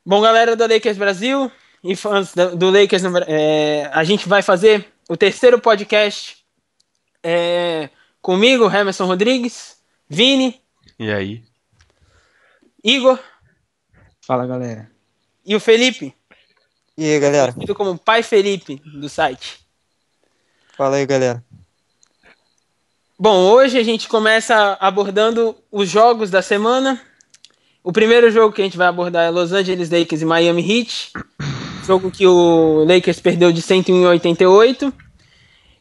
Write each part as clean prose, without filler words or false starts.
Bom, galera do Lakers Brasil e fãs do Lakers, a gente vai fazer o terceiro podcast comigo, Emerson Rodrigues, Vini, E aí? Igor Fala, galera. e o Felipe, E aí, galera? conhecido como Pai Felipe do site. Fala aí, galera. Bom, hoje a gente começa abordando os jogos da semana. O primeiro jogo que a gente vai abordar é Los Angeles Lakers e Miami Heat. Jogo que o Lakers perdeu de 101-88.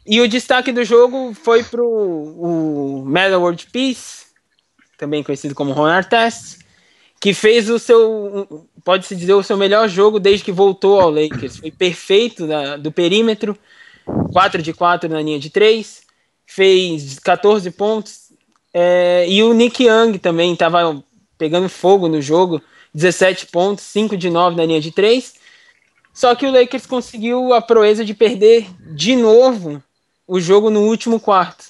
E o destaque do jogo foi pro o Melo World Peace, também conhecido como Ron Artest, que fez o seu, pode-se dizer, o seu melhor jogo desde que voltou ao Lakers. Foi perfeito do perímetro, 4 de 4 na linha de 3, fez 14 pontos. E o Nick Young também estava pegando fogo no jogo, 17 pontos, 5 de 9 na linha de 3. Só que o Lakers conseguiu a proeza de perder de novo o jogo no último quarto.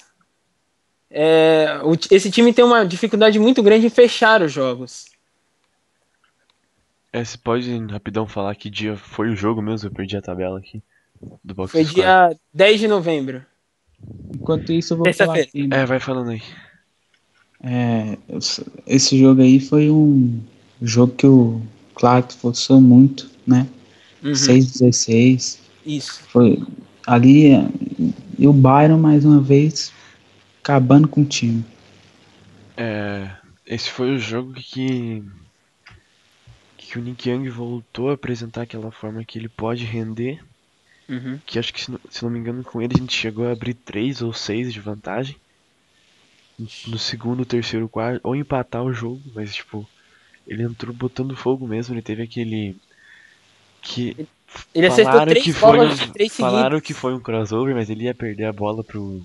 Esse time tem uma dificuldade muito grande em fechar os jogos. Você pode rapidão falar que dia foi o jogo mesmo? Eu perdi a tabela aqui do Box Foi Score. dia 10 de novembro. Enquanto isso, eu vou falar Terça-feira. aqui. Vai falando aí. Esse jogo aí foi um jogo que o Clark forçou muito, né? 6-16. Isso. Foi ali. E o Byron, mais uma vez, acabando com o time. Esse foi o jogo que o Nick Young voltou a apresentar aquela forma que ele pode render. Que acho que, se não me engano, com ele a gente chegou a abrir 3 ou 6 de vantagem no segundo, terceiro, quarto, ou empatar o jogo, mas tipo, ele entrou botando fogo mesmo. Ele teve aquele que Ele acertou 3 bolas de 3 falaram seguidas. que foi um crossover, mas ele ia perder a bola pro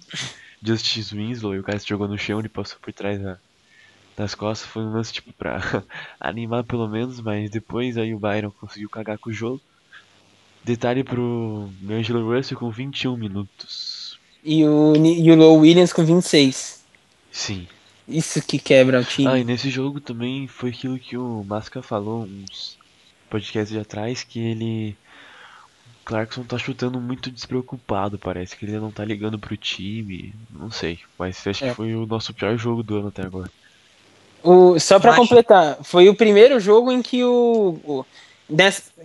Justice Winslow e o cara se jogou no chão, ele passou por trás das costas. Foi um lance tipo pra animar pelo menos, mas depois aí o Byron conseguiu cagar com o jogo. Detalhe pro D'Angelo Russell com 21 minutos. E o Lou Williams com 26. Sim. Isso que quebra o time. E nesse jogo também foi aquilo que o Masca falou uns podcasts atrás, que Clarkson tá chutando muito despreocupado, parece que ele não tá ligando pro time, não sei, mas acho que foi o nosso pior jogo do ano até agora. Só pra completar, foi o primeiro jogo em que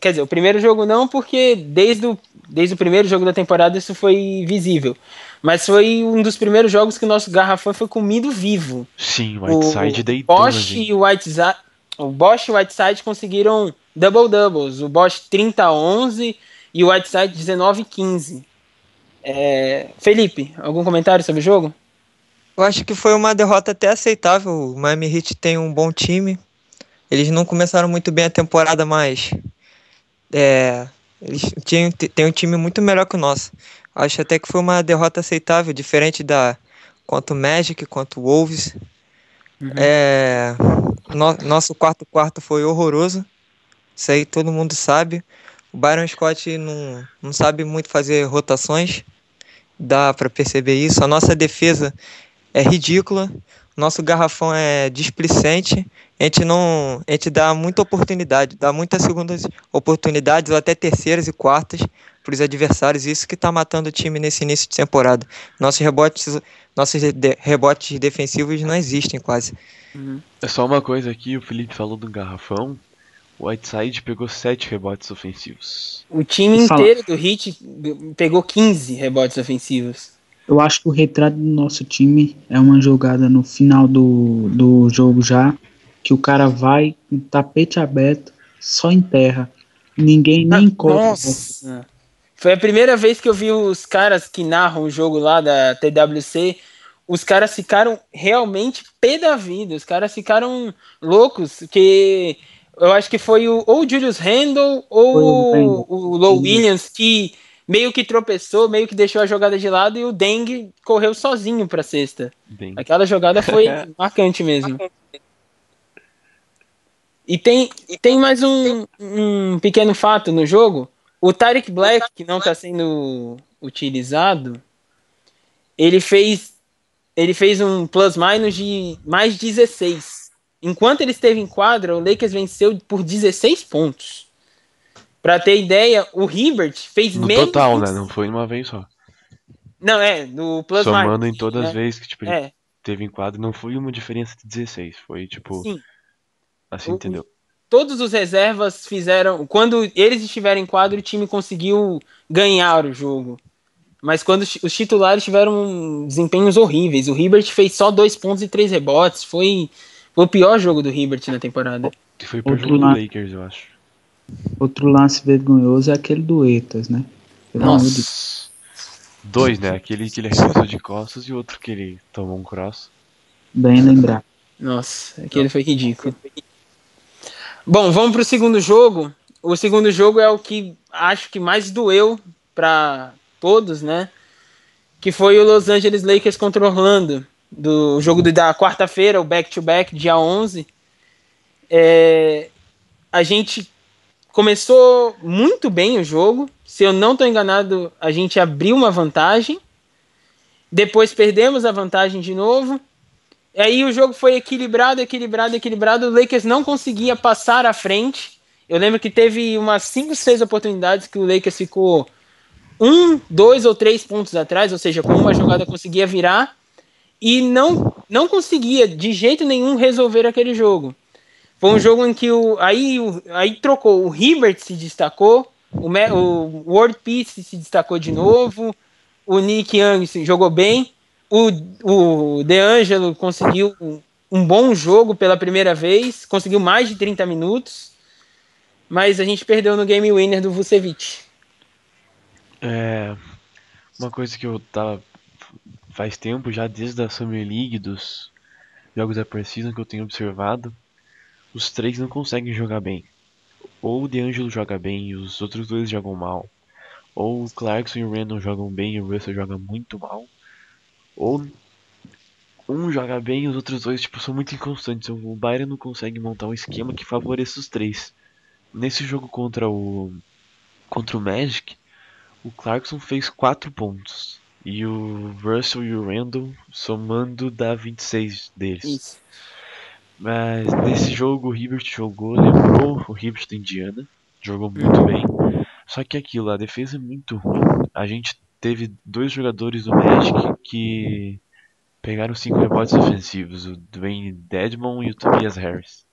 quer dizer, o primeiro jogo não, porque desde o primeiro jogo da temporada isso foi visível. Mas foi um dos primeiros jogos que o nosso garrafão foi comido vivo. Sim, o Whiteside deitou na gente. O Bosch e o Whiteside conseguiram double-doubles. O Bosch 30-11 e o Whiteside 19-15. Felipe, algum comentário sobre o jogo? Eu acho que foi uma derrota até aceitável. O Miami Heat tem um bom time. Eles não começaram muito bem a temporada, mas eles têm um time muito melhor que o nosso. Acho até que foi uma derrota aceitável, diferente quanto o Magic, quanto o Wolves. Nosso quarto foi horroroso. Isso aí todo mundo sabe. O Byron Scott não sabe muito fazer rotações. Dá pra perceber isso. A nossa defesa é ridícula. Nosso garrafão é displicente. A gente dá muita oportunidade, dá muitas segundas oportunidades ou até terceiras e quartas para os adversários. Isso que está matando o time nesse início de temporada. Nossos rebotes defensivos não existem quase. É só uma coisa aqui, o Felipe falou do garrafão. O Whiteside pegou 7 rebotes ofensivos. O time inteiro do Heat pegou 15 rebotes ofensivos. Eu acho que o retrato do nosso time é uma jogada no final do jogo já, que o cara vai com o tapete aberto, só enterra. Ninguém nem encosta. Nossa! Foi a primeira vez que eu vi os caras que narram o jogo lá da TWC. Os caras ficaram realmente pé da vida. Os caras ficaram loucos, porque eu acho que foi ou o Julius Randle ou o Lou Williams que meio que tropeçou, meio que deixou a jogada de lado e o Deng correu sozinho pra cesta. Aquela jogada foi marcante mesmo. E tem mais um pequeno fato no jogo. O Tariq Black, que não está sendo utilizado, ele fez um plus-minus de mais 16. enquanto ele esteve em quadra, o Lakers venceu por 16 pontos. Pra ter ideia, o Hibbert fez No menos... total, né? Não foi uma vez só. Não, no plus Somando minus, em todas né? as vezes que, tipo, ele teve em quadro, não foi uma diferença de 16. Foi, tipo... Sim. Assim, entendeu? Todos os reservas fizeram... Quando eles estiveram em quadro, o time conseguiu ganhar o jogo. Mas quando os titulares tiveram desempenhos horríveis. O Hibbert fez só 2 pontos e 3 rebotes. Foi o pior jogo do Hibbert na temporada. Foi o pior jogo do Lakers, eu acho. Outro lance vergonhoso é aquele do Etas, né? Nossa. 2, né? Aquele que ele arremessou de costas e outro que ele tomou um cross. Bem lembrado. Nossa, aquele foi ridículo. Bom, vamos pro segundo jogo. O segundo jogo é o que acho que mais doeu pra todos, né? Que foi o Los Angeles Lakers contra o Orlando. Do jogo da quarta-feira, o back-to-back, dia 11. A gente começou muito bem o jogo. Se eu não estou enganado, a gente abriu uma vantagem. Depois perdemos a vantagem de novo. E aí o jogo foi equilibrado. O Lakers não conseguia passar à frente. Eu lembro que teve umas 5, 6 oportunidades que o Lakers ficou 1, 2 ou 3 pontos atrás, ou seja, com uma jogada conseguia virar e não conseguia de jeito nenhum resolver aquele jogo. Foi um jogo em que aí trocou, o Hibbert se destacou, o World Peace se destacou de novo, o Nick Young jogou bem, o DeAngelo conseguiu um bom jogo pela primeira vez, conseguiu mais de 30 minutos, mas a gente perdeu no game winner do Vucevic. Uma coisa que eu tava faz tempo, já desde a Summer League, dos jogos da Precision que eu tenho observado, os três não conseguem jogar bem. Ou o DeAngelo joga bem e os outros dois jogam mal. Ou o Clarkson e o Randall jogam bem e o Russell joga muito mal. Ou um joga bem e os outros dois tipo, são muito inconstantes. O Byron não consegue montar um esquema que favoreça os três. Nesse jogo contra o Magic, o Clarkson fez 4 pontos. E o Russell e o Randall somando dá 26 deles. Isso. Mas nesse jogo o Hibbert jogou, lembrou o Hibbert da Indiana. Jogou muito bem. Só que aquilo, a defesa é muito ruim. A gente teve 2 jogadores do Magic que pegaram 5 rebotes ofensivos. O Dwayne Dedmon e o Tobias Harris.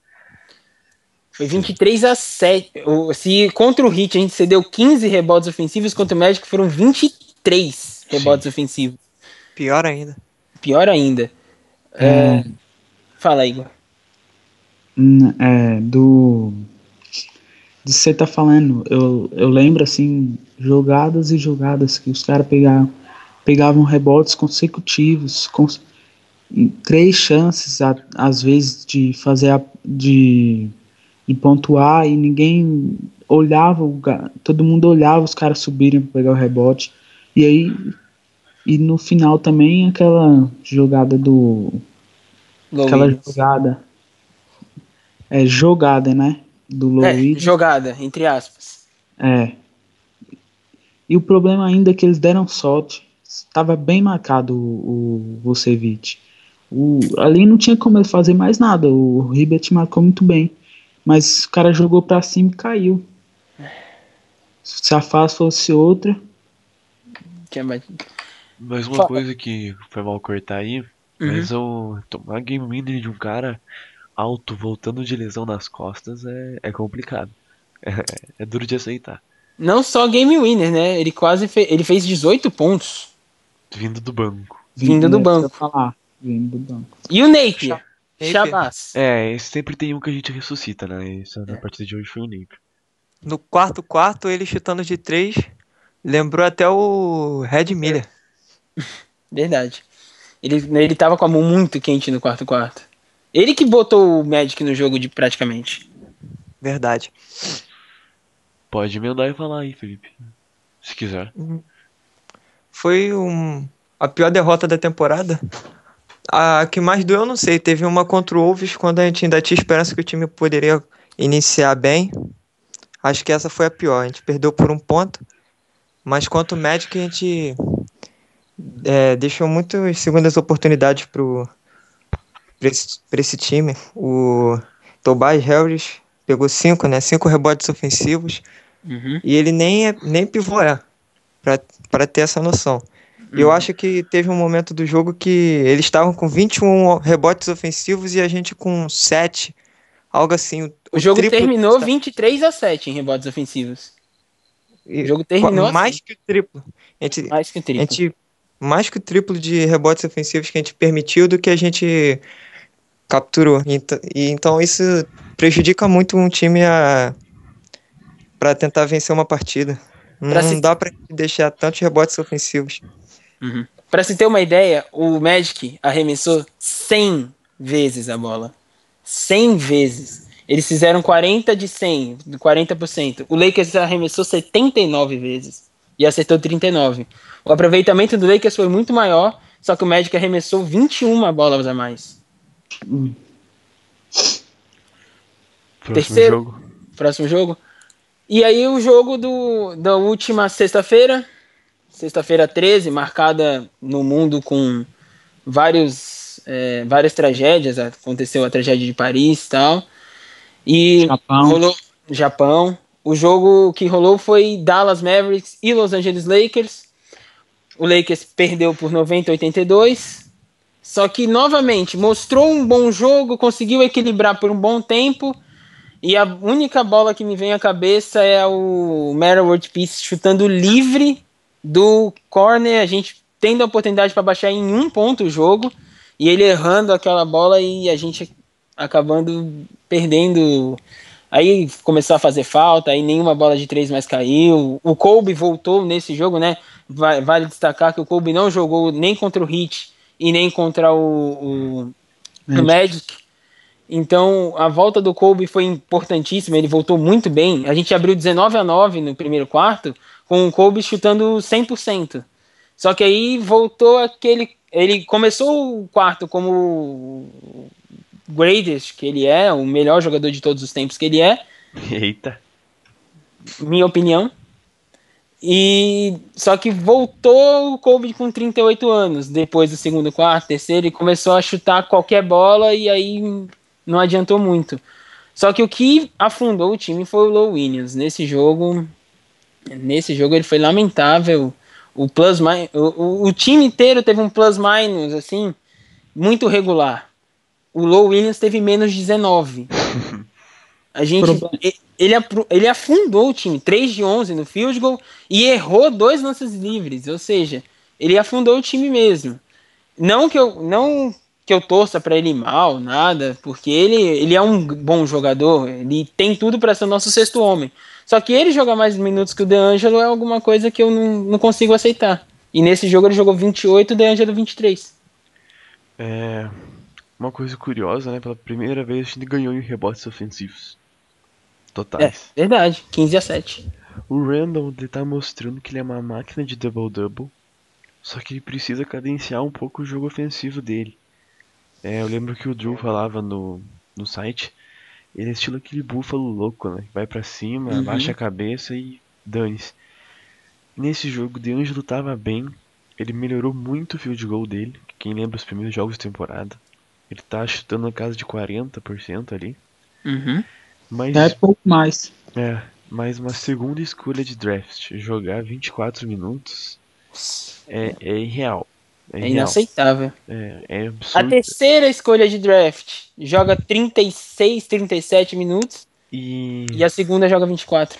Foi 23-7. Se contra o Heat a gente cedeu 15 rebotes ofensivos, contra o Magic foram 23 rebotes ofensivos. Pior ainda. Fala, Igor. Do você tá falando, eu lembro assim, jogadas e jogadas que os caras pegavam rebotes consecutivos, 3 chances às vezes de fazer de pontuar e ninguém olhava, todo mundo olhava os caras subirem para pegar o rebote. E aí no final também aquela jogada jogada, né? Do Low Williams. Jogada, entre aspas. E o problema ainda é que eles deram sorte. Estava bem marcado o Vucevic. Ali não tinha como ele fazer mais nada. O Hibbert marcou muito bem. Mas o cara jogou pra cima e caiu. Se a fase fosse outra... Mas uma coisa que foi mal cortar aí, mas tomar game winner de um cara alto voltando de lesão nas costas é complicado. É duro de aceitar. Não só game winner, né? Ele ele fez 18 pontos. Vindo do banco. Vindo do banco. E o Napier? Shabazz. Sempre tem um que a gente ressuscita, né? Isso na partida de hoje foi o Napier. No quarto, ele chutando de 3, lembrou até o Red Miller. Verdade. Ele tava com a mão muito quente no quarto. Ele que botou o Magic no jogo praticamente. Verdade. Pode emendar e falar aí, Felipe. Se quiser. Foi a pior derrota da temporada. A que mais doeu, eu não sei. Teve uma contra o Wolves quando a gente ainda tinha esperança que o time poderia iniciar bem. Acho que essa foi a pior. A gente perdeu por 1 ponto. Mas quanto o Magic, a gente deixou muitas segundas oportunidades pra esse time. O Tobias Harris pegou 5, né? 5 rebotes ofensivos. E ele nem pivô pra ter essa noção. E eu acho que teve um momento do jogo que eles estavam com 21 rebotes ofensivos e a gente com 7. Algo assim. O jogo terminou 23-7 em rebotes ofensivos. O jogo terminou mais assim. que o triplo. Mais que o triplo. Mais que o triplo de rebotes ofensivos que a gente permitiu do que a gente capturou. Então isso prejudica muito um time para tentar vencer uma partida. Não dá pra deixar tantos rebotes ofensivos. Pra se ter uma ideia, o Magic arremessou 100 vezes a bola. 100 vezes. Eles fizeram 40 de 100, 40%. O Lakers arremessou 79 vezes e acertou 39. O aproveitamento do Lakers foi muito maior, só que o Magic arremessou 21 bolas a mais. Próximo jogo. E aí o jogo da última sexta-feira 13, marcada no mundo com várias tragédias. Aconteceu a tragédia de Paris e tal. E rolou Japão. O jogo que rolou foi Dallas Mavericks e Los Angeles Lakers. O Lakers perdeu por 90-82. Só que, novamente, mostrou um bom jogo, conseguiu equilibrar por um bom tempo. E a única bola que me vem à cabeça é o Metta World Peace chutando livre do corner. A gente tendo a oportunidade para baixar em 1 ponto o jogo. E ele errando aquela bola e a gente acabando perdendo. Aí começou a fazer falta, aí nenhuma bola de 3 mais caiu. O Kobe voltou nesse jogo, né? Vale destacar que o Kobe não jogou nem contra o Heat e nem contra o Magic. Então a volta do Kobe foi importantíssima, ele voltou muito bem. A gente abriu 19-9 no primeiro quarto, com o Kobe chutando 100%. Só que aí voltou ele começou o quarto como greatest que ele é, o melhor jogador de todos os tempos que ele é. Eita. Minha opinião. E só que voltou o Kobe com 38 anos, depois do segundo quarto, terceiro, e começou a chutar qualquer bola e aí não adiantou muito. Só que o que afundou o time foi o Lou Williams. Nesse jogo ele foi lamentável. O time inteiro teve um plus-minus assim, muito regular. O Lou Williams teve menos 19. Ele afundou o time, 3 de 11 no field goal e errou 2 lances livres, ou seja, ele afundou o time mesmo. Não que eu torça para ele mal, nada, porque ele é um bom jogador, ele tem tudo para ser o nosso sexto homem. Só que ele jogar mais minutos que o DeAngelo é alguma coisa que eu não consigo aceitar. E nesse jogo ele jogou 28, o DeAngelo 23. Uma coisa curiosa, né? Pela primeira vez a gente ganhou em rebotes ofensivos totais. Verdade, 15-7. O Randall tá mostrando que ele é uma máquina de double-double, só que ele precisa cadenciar um pouco o jogo ofensivo dele. Eu lembro que o Drew falava no site, ele é estilo aquele búfalo louco, né? Vai pra cima, abaixa a cabeça e dane-se. Nesse jogo, o DeAngelo tava bem, ele melhorou muito o field goal dele, quem lembra os primeiros jogos de temporada. Ele tá chutando na casa de 40% ali. Mas, pouco mais. mas uma segunda escolha de draft, jogar 24 minutos, é irreal. É inaceitável. É absurdo. A terceira escolha de draft joga 36, 37 minutos. E a segunda joga 24.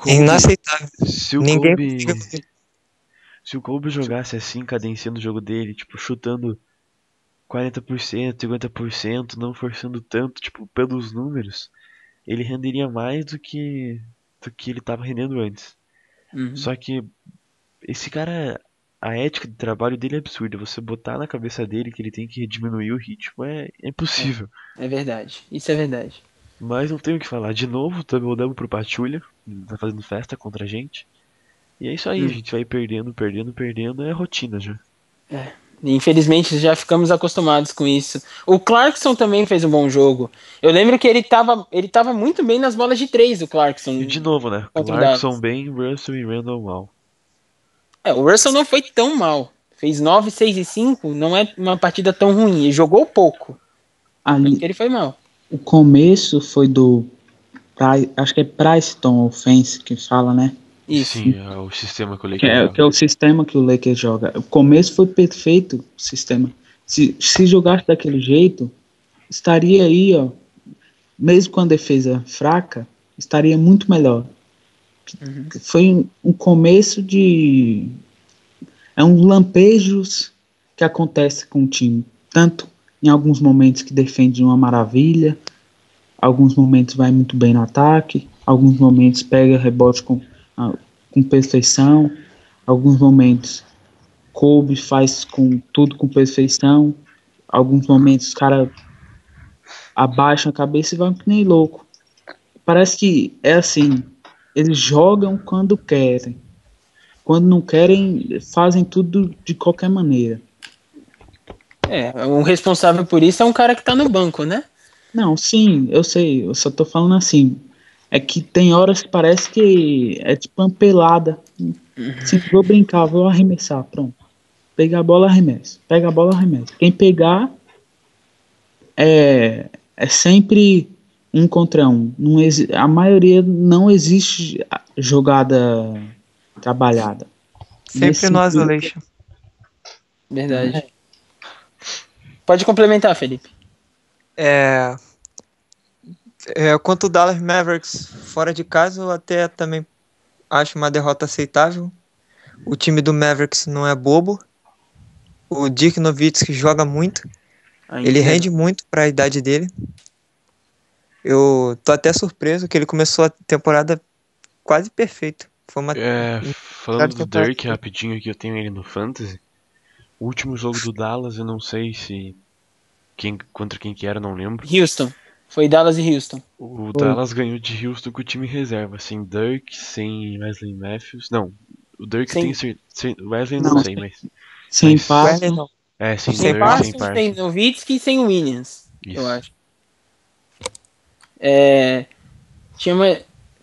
É inaceitável. Se o Kobe jogasse assim, cadenciando o jogo dele, tipo, chutando 40%, 50%, não forçando tanto, tipo, pelos números, ele renderia mais do que ele tava rendendo antes. Só que esse cara, a ética de trabalho dele é absurda. Você botar na cabeça dele que ele tem que diminuir o ritmo é impossível. É verdade, isso é verdade. Mas não tenho o que falar. De novo, double pro Pachulia, tá fazendo festa contra a gente. E é isso aí, a gente vai perdendo, é rotina já. Infelizmente já ficamos acostumados com isso. O Clarkson também fez um bom jogo. Eu lembro que ele tava muito bem nas bolas de 3, o Clarkson. E de novo, né? Clarkson bem, Russell e Randall mal. O Russell não foi tão mal. Fez 9, 6 e 5, não é uma partida tão ruim. Ele jogou pouco. Ali, Ele foi mal. o começo foi do acho que é Preston Offense que fala, né? Isso. Sim, é o sistema que o Lakers joga. Que é o sistema que o Lakers joga. O começo foi perfeito, o sistema. Se jogasse daquele jeito, estaria aí, ó, mesmo com a defesa fraca, estaria muito melhor. Foi um começo de... É um lampejos que acontece com o time. Tanto em alguns momentos que defende uma maravilha, alguns momentos vai muito bem no ataque, alguns momentos pega rebote com perfeição, alguns momentos Kobe faz tudo com perfeição, alguns momentos os caras abaixam a cabeça e vão que nem louco. Parece que é assim, eles jogam quando querem. Quando não querem, fazem tudo de qualquer maneira. O responsável por isso é um cara que tá no banco, né? Não, sim, eu sei, eu só tô falando assim. É que tem horas que parece que é tipo uma pelada. Assim, vou brincar, vou arremessar, pronto. Pegar a bola, arremessa. Pega a bola, arremessa. Quem pegar é sempre um contra um. A maioria não existe jogada trabalhada. Sempre no isolation. Verdade. Pode complementar, Felipe. Quanto o Dallas Mavericks fora de casa, eu até também acho uma derrota aceitável. O time do Mavericks não é bobo. O Dirk Nowitzki joga muito. Ele rende muito para a idade dele. Eu tô até surpreso que ele começou a temporada quase perfeito. Foi uma falando do Dirk rapidinho aqui, eu tenho ele no Fantasy. O último jogo do Dallas, eu não sei se contra quem que era, não lembro. Houston. Foi Dallas e Houston. O Dallas ganhou de Houston com o time reserva, sem Dirk, sem Wesley Matthews. Não, o Dirk tem Wesley não sei, mas sem Parsons. Sem Dirk, Parsons, sem Parsons. Sem Nowitzki e sem Williams. Isso. Eu acho.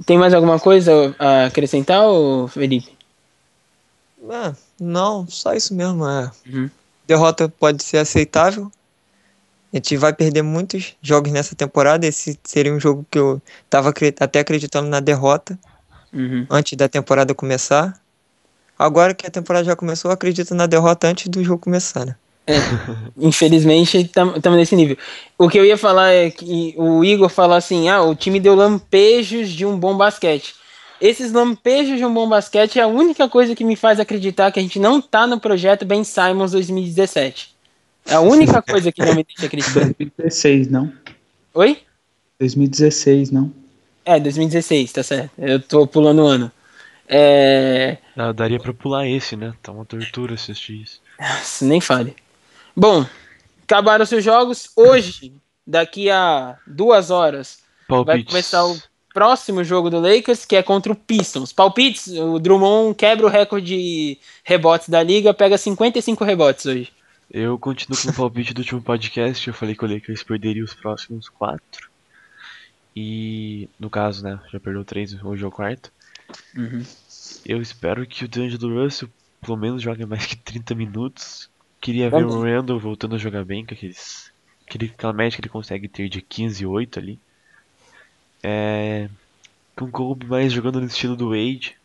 Tem mais alguma coisa a acrescentar, Felipe? Não, só isso mesmo. Derrota pode ser aceitável. A gente vai perder muitos jogos nessa temporada. Esse seria um jogo que eu tava até acreditando na derrota antes da temporada começar. Agora que a temporada já começou, eu acredito na derrota antes do jogo começar, né? Infelizmente estamos nesse nível. O que eu ia falar é que o Igor falou assim: o time deu lampejos de um bom basquete. Esses lampejos de um bom basquete é a única coisa que me faz acreditar que a gente não tá no projeto Ben Simmons 2017. É a única coisa que não me deixa acreditar. 2016, não? Oi? 2016, não? 2016, tá certo. Eu tô pulando o ano. Daria pra pular esse, né? Tá uma tortura assistir isso. Nossa, nem fale. Bom, acabaram os seus jogos. Hoje, daqui a 2 horas, vai começar o próximo jogo do Lakers, que é contra o Pistons. Palpites, o Drummond quebra o recorde de rebotes da liga, pega 55 rebotes hoje. Eu continuo com o palpite do último podcast. Eu falei que o Lakers perderia os próximos 4. E, no caso, né, já perdeu 3, hoje é o 4º. Eu espero que o D'Angelo Russell pelo menos jogue mais que 30 minutos. Queria ver o Randall voltando a jogar bem, com aquela média que ele consegue ter de 15-8 ali. Com o Kobe mais jogando no estilo do Wade,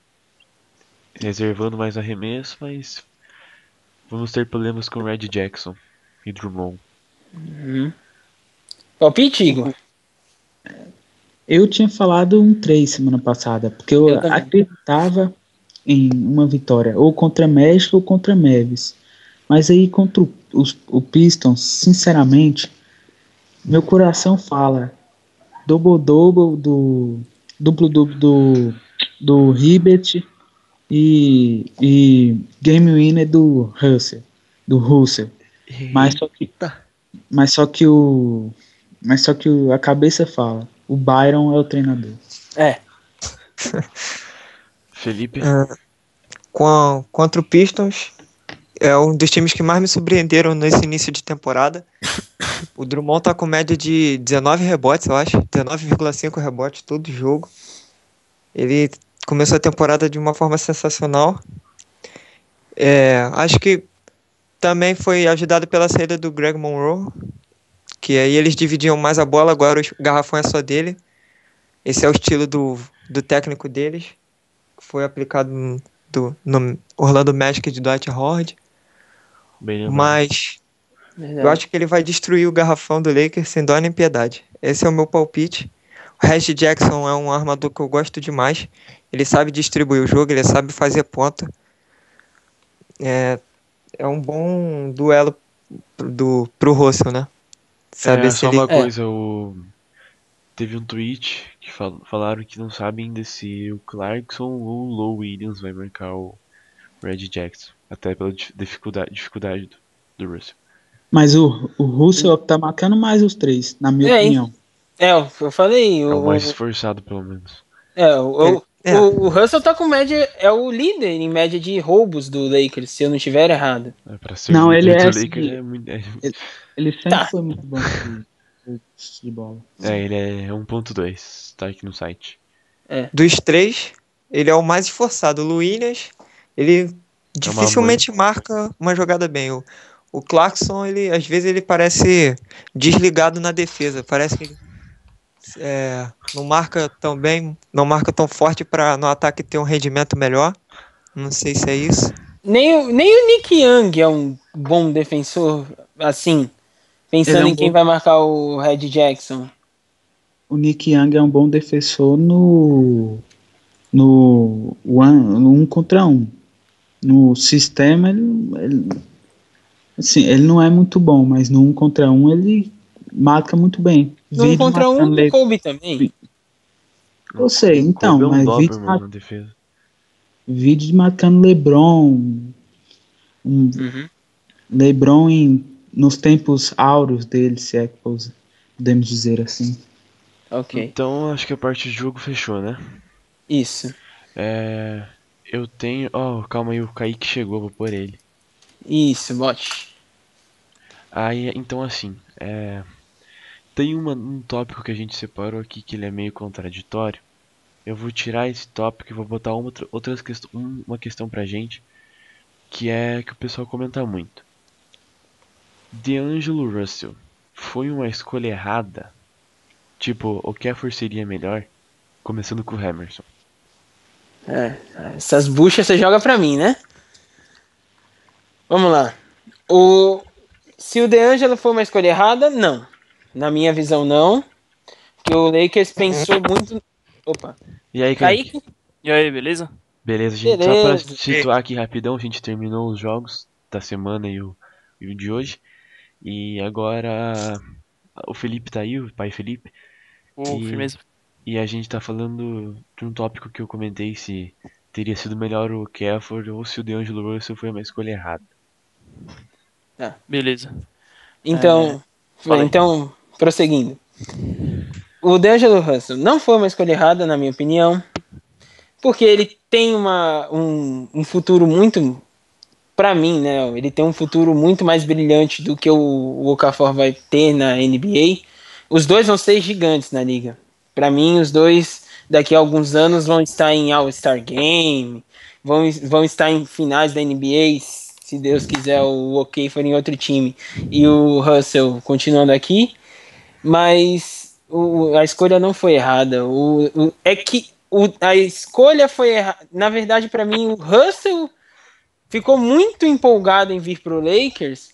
reservando mais arremesso, mas vamos ter problemas com Red Jackson e Drummond. Palpite, Igor? Eu tinha falado um 3 semana passada, porque eu acreditava em uma vitória, ou contra México ou contra Mavis. Mas aí contra o Pistons, sinceramente, meu coração fala double-double duplo-duplo do Hibbert e game winner do Russell. Mas só que a cabeça fala, o Byron é o treinador. Felipe? Contra o Pistons, é um dos times que mais me surpreenderam nesse início de temporada. O Drummond tá com média de 19 rebotes, eu acho. 19,5 rebotes todo jogo. Ele começou a temporada de uma forma sensacional. Acho que também foi ajudado pela saída do Greg Monroe, que aí eles dividiam mais a bola, agora o garrafão é só dele. Esse é o estilo do técnico deles, que foi aplicado no Orlando Magic de Dwight Howard. Mas eu acho que ele vai destruir o garrafão do Lakers sem dó nem piedade. Esse é o meu palpite. O Reggie Jackson é um armador que eu gosto demais. Ele sabe distribuir o jogo, ele sabe fazer ponta. É um bom duelo pro Russell, né? Saber se só ele... uma coisa, teve um tweet que falaram que não sabem ainda se o Clarkson ou o Low Williams vai marcar o Reggie Jackson, até pela dificuldade do Russell. Mas o Russell tá marcando mais os três, na minha opinião. Eu falei. É o mais esforçado, pelo menos. O Russell tá com média. É o líder em média de roubos do Lakers, se eu não estiver errado. Pra ser não, ele é. Lakers, ele sempre foi muito bom de bola. Ele é 1.2, tá aqui no site. Dos três, ele é o mais esforçado. O Williams, ele dificilmente marca uma jogada bem. O Clarkson, às vezes ele parece desligado na defesa. Parece que ele não marca tão bem, não marca tão forte para no ataque ter um rendimento melhor. Não sei se é isso. Nem o Nick Young é um bom defensor, assim, pensando em quem vai marcar o Reggie Jackson. O Nick Young é um bom defensor no 1 contra 1. No sistema, ele não é muito bom, mas no 1 contra 1 ele marca muito bem. No 1 contra 1 o Kobe também. Eu sei, então, mas vídeo marcando LeBron. LeBron nos tempos áureos dele, se é que podemos dizer assim. Ok. Então acho que a parte de jogo fechou, né? Isso. Eu tenho... calma aí, o Kaique chegou, vou pôr ele. Isso, bote. Então assim, tem um tópico que a gente separou aqui que ele é meio contraditório. Eu vou tirar esse tópico e vou botar uma questão pra gente, que é que o pessoal comenta muito. D'Angelo Russell foi uma escolha errada? Tipo, o Okafor seria melhor? Começando com o Emerson. Essas buchas você joga pra mim, né? Vamos lá. Se o D'Angelo foi uma escolha errada, não. Na minha visão, não. Porque o Lakers pensou muito... Opa. E aí, Kaique? E aí, beleza? Beleza, gente. Só pra situar aqui rapidão, a gente terminou os jogos da semana e o de hoje. E agora o Felipe tá aí, o pai Felipe. Firmeza. E a gente tá falando de um tópico que eu comentei, se teria sido melhor o Okafor ou se o D'Angelo Russell foi uma escolha errada. Beleza. Então, prosseguindo. O D'Angelo Russell não foi uma escolha errada, na minha opinião, porque ele tem um futuro muito, pra mim, né? Ele tem um futuro muito mais brilhante do que o Okafor vai ter na NBA. Os dois vão ser gigantes na liga. Pra mim, os dois, daqui a alguns anos, vão estar em All-Star Game, vão estar em finais da NBA, se Deus quiser, o Okafor em outro time e o Russell continuando aqui. Mas a escolha não foi errada. A escolha foi errada. Na verdade, para mim, o Russell ficou muito empolgado em vir pro Lakers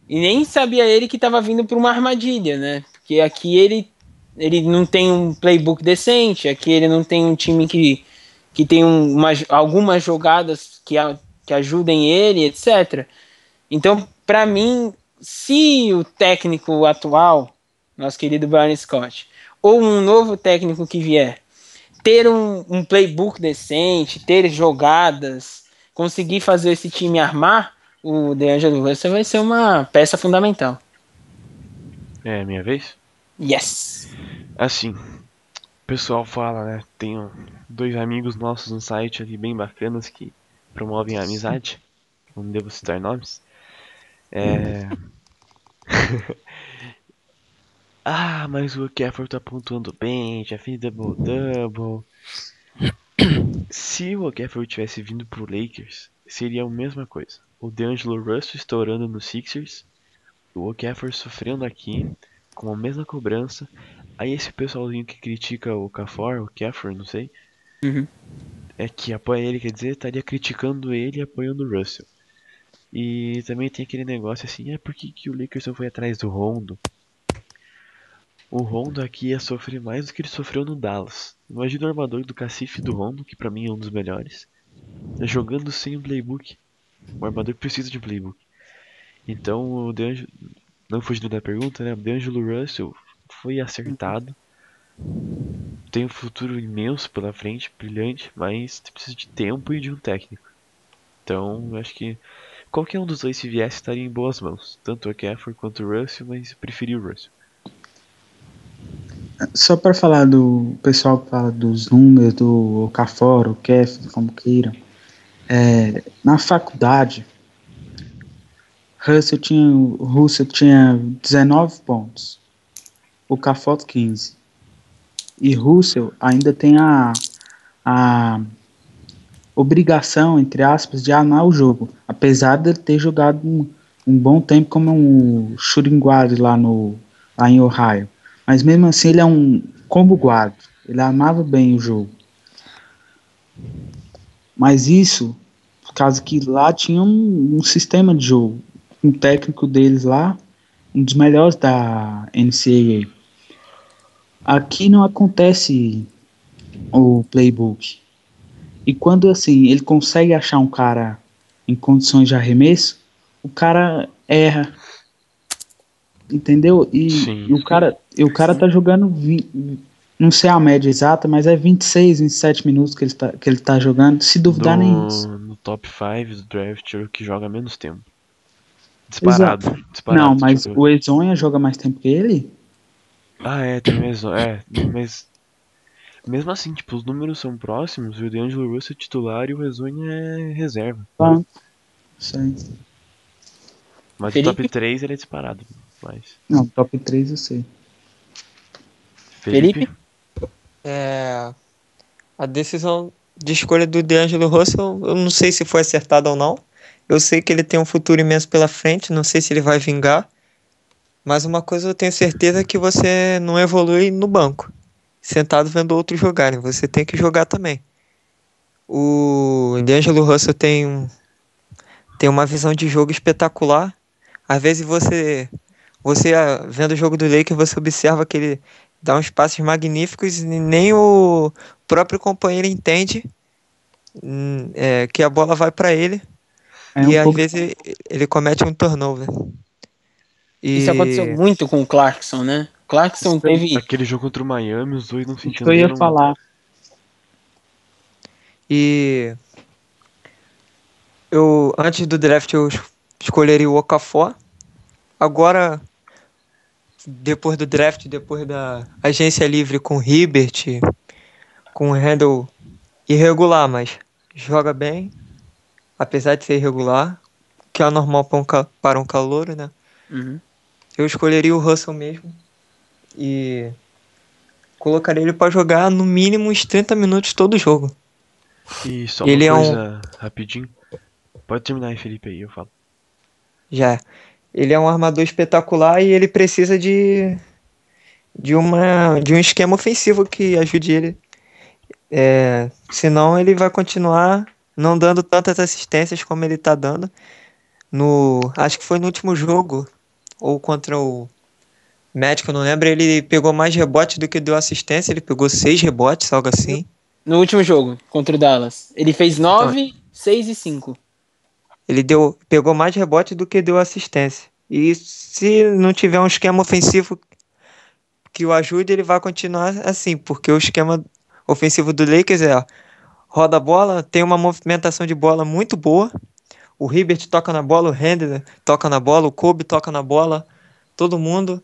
e nem sabia ele que estava vindo para uma armadilha, né? Porque aqui ele não tem um playbook decente, aqui ele não tem um time que tem algumas jogadas que ajudem ele, etc. Então, para mim, se o técnico atual, nosso querido Brian Scott, ou um novo técnico que vier, ter um playbook decente, ter jogadas, conseguir fazer esse time armar, o D'Angelo Russell vai ser uma peça fundamental. É minha vez? Yes! Assim, o pessoal fala, né? Tenho 2 amigos nossos no site ali bem bacanas que promovem a amizade. Não devo citar nomes. Mas o Okafor tá pontuando bem, já fez double-double. Se o Okafor tivesse vindo pro Lakers, seria a mesma coisa. o D'Angelo Russell estourando no Sixers, o Okafor sofrendo aqui, com a mesma cobrança. Aí esse pessoalzinho que critica o Okafor, não sei, que apoia ele, quer dizer, estaria criticando ele e apoiando o Russell. E também tem aquele negócio assim, por que o Lakers não foi atrás do Rondo? O Rondo aqui ia sofrer mais do que ele sofreu no Dallas. Imagina o armador do cacife do Rondo, que pra mim é um dos melhores, jogando sem um playbook. O armador precisa de um playbook. Então o D'Angelo, não fugindo da pergunta, né? O D'Angelo Russell foi acertado. Tem um futuro imenso pela frente, brilhante, mas precisa de tempo e de um técnico. Então eu acho que qualquer um dos dois, se viesse, estaria em boas mãos. Tanto o Okafor quanto o Russell, mas eu preferi o Russell. Só para falar do pessoal que fala dos números do Okafor, o Kef, como queiram, na faculdade, o Russell tinha 19 pontos, o Okafor 15. E Russell ainda tem a obrigação, entre aspas, de armar o jogo, apesar de ele ter jogado um bom tempo como um shooting guard lá em Ohio. Mas mesmo assim ele é um combo guard, ele armava bem o jogo. Mas isso, por causa que lá tinha um sistema de jogo, um técnico deles lá, um dos melhores da NCAA. Aqui não acontece o playbook. E quando assim ele consegue achar um cara em condições de arremesso, o cara erra. Entendeu? E o cara tá jogando, não sei a média exata, mas é 26, 27 minutos que ele tá jogando, se duvidar nem isso. No top 5 do draft, é o que joga menos tempo. Disparado. Não, mas o Ezonha joga mais tempo que ele? Tem mesmo. Mas mesmo assim, tipo, os números são próximos, o D'Angelo Russell é titular e o Ezonha é reserva. Sei. Mas o top 3 ele é disparado. Não, top 3 eu sei. Felipe? A decisão de escolha do D'Angelo Russell, eu não sei se foi acertada ou não. Eu sei que ele tem um futuro imenso pela frente, não sei se ele vai vingar. Mas uma coisa eu tenho certeza é que você não evolui no banco, sentado vendo outros jogarem. Você tem que jogar também. O D'Angelo Russell tem uma visão de jogo espetacular. Às vezes você vendo o jogo do Lakers, você observa que ele dá uns passes magníficos e nem o próprio companheiro entende que a bola vai para ele. Às vezes ele comete um turnover. Isso aconteceu muito com o Clarkson, né? Clarkson teve... Aquele jogo contra o Miami, os dois não se entenderam. Eu ia falar. E antes do draft eu escolheria o Okafor. Agora, depois do draft, depois da agência livre com o Hibbert, com o Randle irregular, mas joga bem, apesar de ser irregular, que é normal para um calouro, né? Eu escolheria o Russell mesmo e colocaria ele para jogar no mínimo uns 30 minutos todo jogo. E só uma coisa rapidinho. Pode terminar aí, Felipe, aí eu falo. Já. Ele é um armador espetacular e ele precisa de um esquema ofensivo que ajude ele. Senão ele vai continuar não dando tantas assistências como ele está dando. Acho que foi no último jogo, ou contra o Magic, eu não lembro, ele pegou mais rebotes do que deu assistência. Ele pegou 6 rebotes, algo assim. No último jogo, contra o Dallas. Ele fez 9, 6 e 5. Ele pegou mais rebote do que deu assistência. E se não tiver um esquema ofensivo que o ajude, ele vai continuar assim, porque o esquema ofensivo do Lakers roda a bola, tem uma movimentação de bola muito boa. O Hibbert toca na bola, o Randle toca na bola, o Kobe toca na bola, todo mundo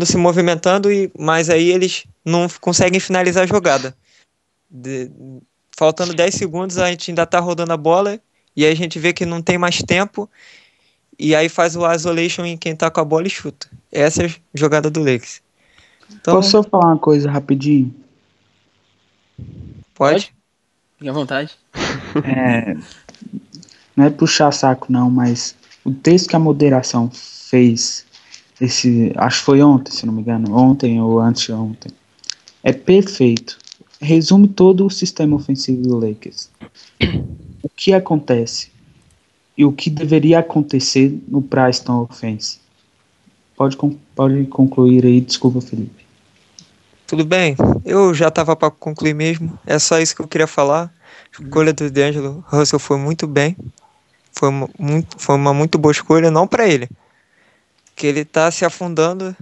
se movimentando, mas aí eles não conseguem finalizar a jogada. Faltando 10 segundos, a gente ainda tá rodando a bola, e aí a gente vê que não tem mais tempo, e aí faz o isolation em quem tá com a bola e chuta. Essa é a jogada do Lakers. Então, posso só falar uma coisa rapidinho? Pode? Fique à vontade. não é puxar saco não, mas o texto que a moderação fez, acho que foi ontem, se não me engano, ontem ou antes de ontem, é perfeito. Resume todo o sistema ofensivo do Lakers. O que acontece e o que deveria acontecer no Preston Offense. Pode concluir aí, desculpa, Felipe. Tudo bem, eu já estava para concluir mesmo, é só isso que eu queria falar. A escolha do D'Angelo Russell foi muito bem, foi uma muito boa escolha, não para ele, que ele está se afundando,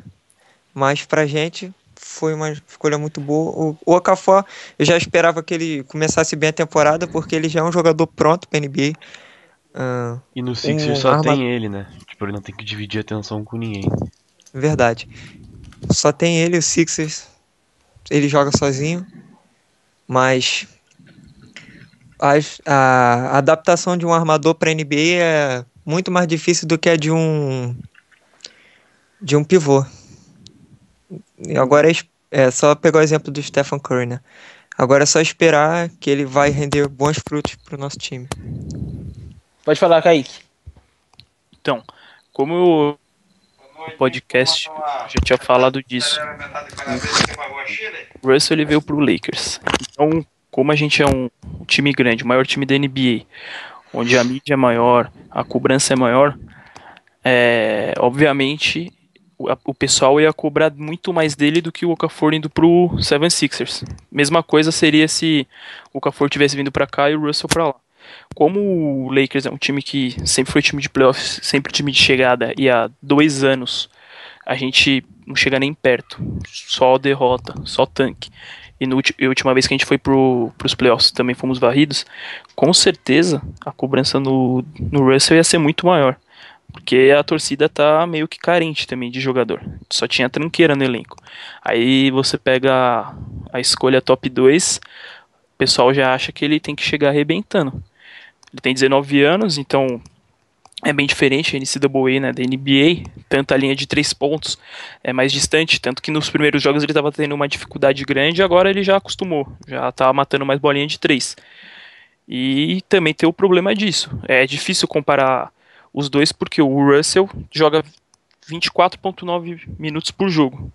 mas pra gente foi uma escolha muito boa. O Okafor, eu já esperava que ele começasse bem a temporada, porque ele já é um jogador pronto pra NBA. E no Sixers só tem ele, né? Tipo, ele não tem que dividir a atenção com ninguém. Verdade. Só tem ele, o Sixers. Ele joga sozinho. Mas a adaptação de um armador pra NBA é muito mais difícil do que a de um pivô. E agora só pegar o exemplo do Stephen Curry, né? Agora é só esperar que ele vai render bons frutos pro nosso time. Pode falar, Kaique. Então, como eu no podcast já tinha falado disso, o Russell ele veio pro Lakers. Então, como a gente é um time grande, o maior time da NBA, onde a mídia é maior, a cobrança é maior, obviamente o pessoal ia cobrar muito mais dele do que o Okafor indo pro 76ers. Mesma coisa seria se o Okafor tivesse vindo pra cá e o Russell pra lá. Como o Lakers é um time que sempre foi time de playoffs, sempre time de chegada, e há 2 anos a gente não chega nem perto, só derrota, só tanque. E a última vez que a gente foi pros playoffs também fomos varridos, com certeza a cobrança no Russell ia ser muito maior. Porque a torcida tá meio que carente também de jogador. Só tinha tranqueira no elenco. Aí você pega a escolha top 2, o pessoal já acha que ele tem que chegar arrebentando. Ele tem 19 anos, então é bem diferente a NCAA, né, da NBA. Tanto a linha de 3 pontos é mais distante, tanto que nos primeiros jogos ele estava tendo uma dificuldade grande, agora ele já acostumou, já tá matando mais bolinha de 3. E também tem o problema disso. É difícil comparar os dois porque o Russell joga 24,9 minutos por jogo.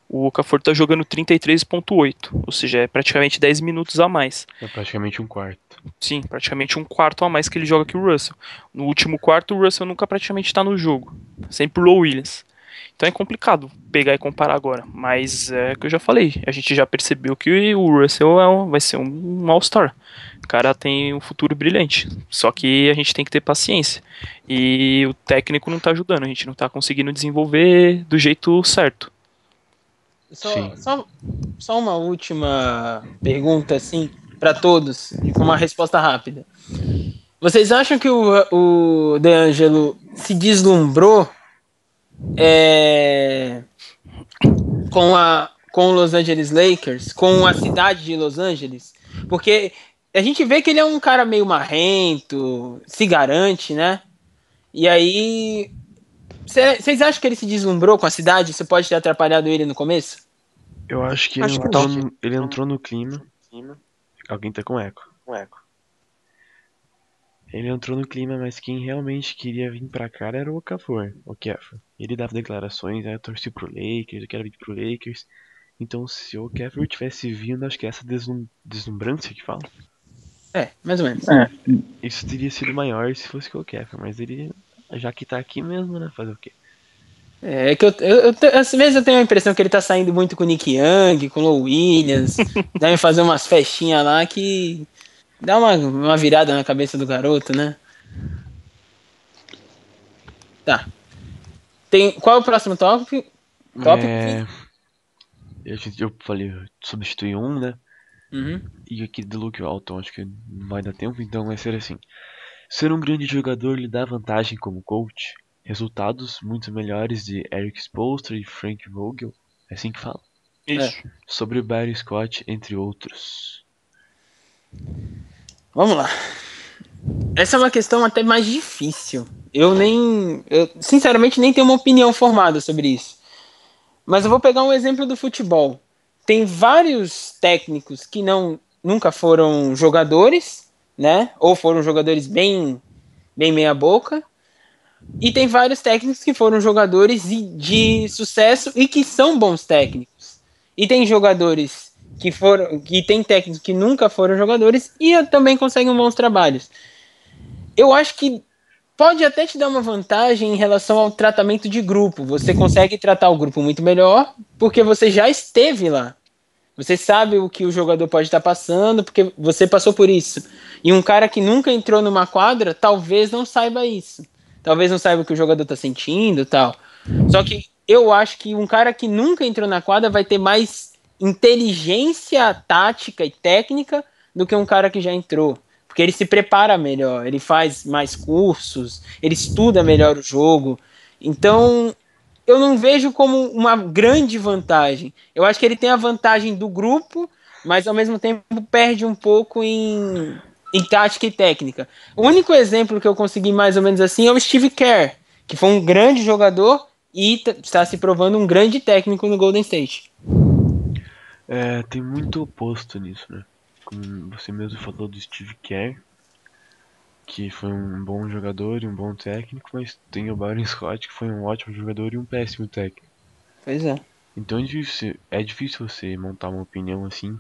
O Okafor tá jogando 33,8, ou seja, é praticamente 10 minutos a mais. É praticamente um quarto. Sim, praticamente um quarto a mais que ele joga que o Russell. No último quarto, o Russell nunca praticamente tá no jogo. Sempre o Lou Williams. Então é complicado pegar e comparar agora. Mas é o que eu já falei. A gente já percebeu que o Russell vai ser um All-Star. O cara tem um futuro brilhante. Só que a gente tem que ter paciência. E o técnico não tá ajudando. A gente não tá conseguindo desenvolver do jeito certo. Só uma última pergunta, assim, para todos, com uma resposta rápida. Vocês acham que o D'Angelo se deslumbrou com o Los Angeles Lakers, com a cidade de Los Angeles? Porque a gente vê que ele é um cara meio marrento, se garante, né? E aí, vocês acham que ele se deslumbrou com a cidade? Isso pode ter atrapalhado ele no começo? Eu acho que ele entrou no clima. Alguém tá com eco. Ele entrou no clima, mas quem realmente queria vir pra cá era o Okafor. Ele dava declarações, eu torci pro Lakers, eu quero vir pro Lakers. Então se o Okafor tivesse vindo, acho que essa deslumbrância que fala. Mais ou menos. Isso teria sido maior se fosse o Okafor, mas ele, já que tá aqui mesmo, né, fazer o quê? É que às vezes eu tenho a impressão que ele tá saindo muito com o Nick Young, com o Lou Williams, devem fazer umas festinhas lá que dá uma virada na cabeça do garoto, né? Tá. Qual é o próximo tópico? Eu falei, substituir um, né? Uhum. E aqui do Luke Walton, acho que não vai dar tempo, então vai ser assim. Ser um grande jogador lhe dá vantagem como coach? Resultados muito melhores de Eric Spoelstra e Frank Vogel, é assim que fala? Isso. Sobre o Barry Scott, entre outros. Vamos lá. Essa é uma questão até mais difícil. Eu sinceramente nem tenho uma opinião formada sobre isso. Mas eu vou pegar um exemplo do futebol. Tem vários técnicos que nunca foram jogadores, né? Ou foram jogadores bem bem meia boca. E tem vários técnicos que foram jogadores de sucesso e que são bons técnicos. E tem jogadores que tem técnicos que nunca foram jogadores e também conseguem bons trabalhos. Eu acho que pode até te dar uma vantagem em relação ao tratamento de grupo. Você consegue tratar o grupo muito melhor porque você já esteve lá. Você sabe o que o jogador pode estar passando porque você passou por isso. E um cara que nunca entrou numa quadra talvez não saiba isso. Talvez não saiba o que o jogador está sentindo e tal. Só que eu acho que um cara que nunca entrou na quadra vai ter mais inteligência tática e técnica do que um cara que já entrou. Porque ele se prepara melhor, ele faz mais cursos, ele estuda melhor o jogo. Então, eu não vejo como uma grande vantagem. Eu acho que ele tem a vantagem do grupo, mas ao mesmo tempo perde um pouco em tática e técnica. O único exemplo que eu consegui mais ou menos assim é o Steve Kerr, que foi um grande jogador e está se provando um grande técnico no Golden State. Tem muito oposto nisso, né? Como você mesmo falou do Steve Kerr, que foi um bom jogador e um bom técnico, mas tem o Byron Scott, que foi um ótimo jogador e um péssimo técnico. Pois é. Então é difícil você montar uma opinião assim.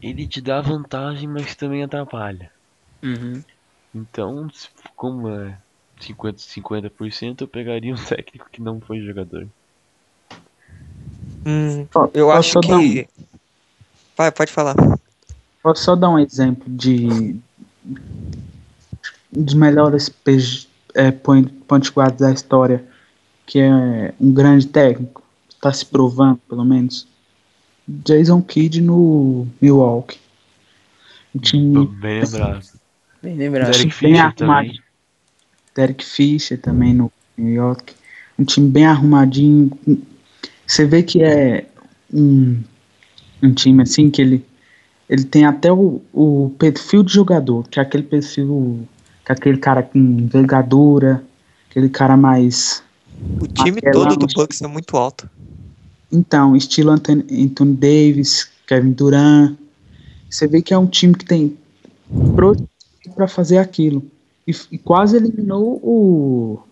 Ele te dá vantagem, mas também atrapalha. Uhum. Então, como é 50%, eu pegaria um técnico que não foi jogador. Eu acho que... Vai, pode falar. Posso só dar um exemplo dos melhores point guards da história, que é um grande técnico, está se provando, pelo menos. Jason Kidd no Milwaukee. Um time Bem lembrado. Bem lembrado. Derek Fisher também. Derek Fisher também no New York. Um time bem arrumadinho. Você vê que é um time assim que ele tem até o perfil de jogador, que é aquele perfil, que é aquele cara com envergadura, aquele cara mais... O time todo do Bucks é muito alto. Então, estilo Anthony Davis, Kevin Durant. Você vê que é um time que tem para fazer aquilo. E quase eliminou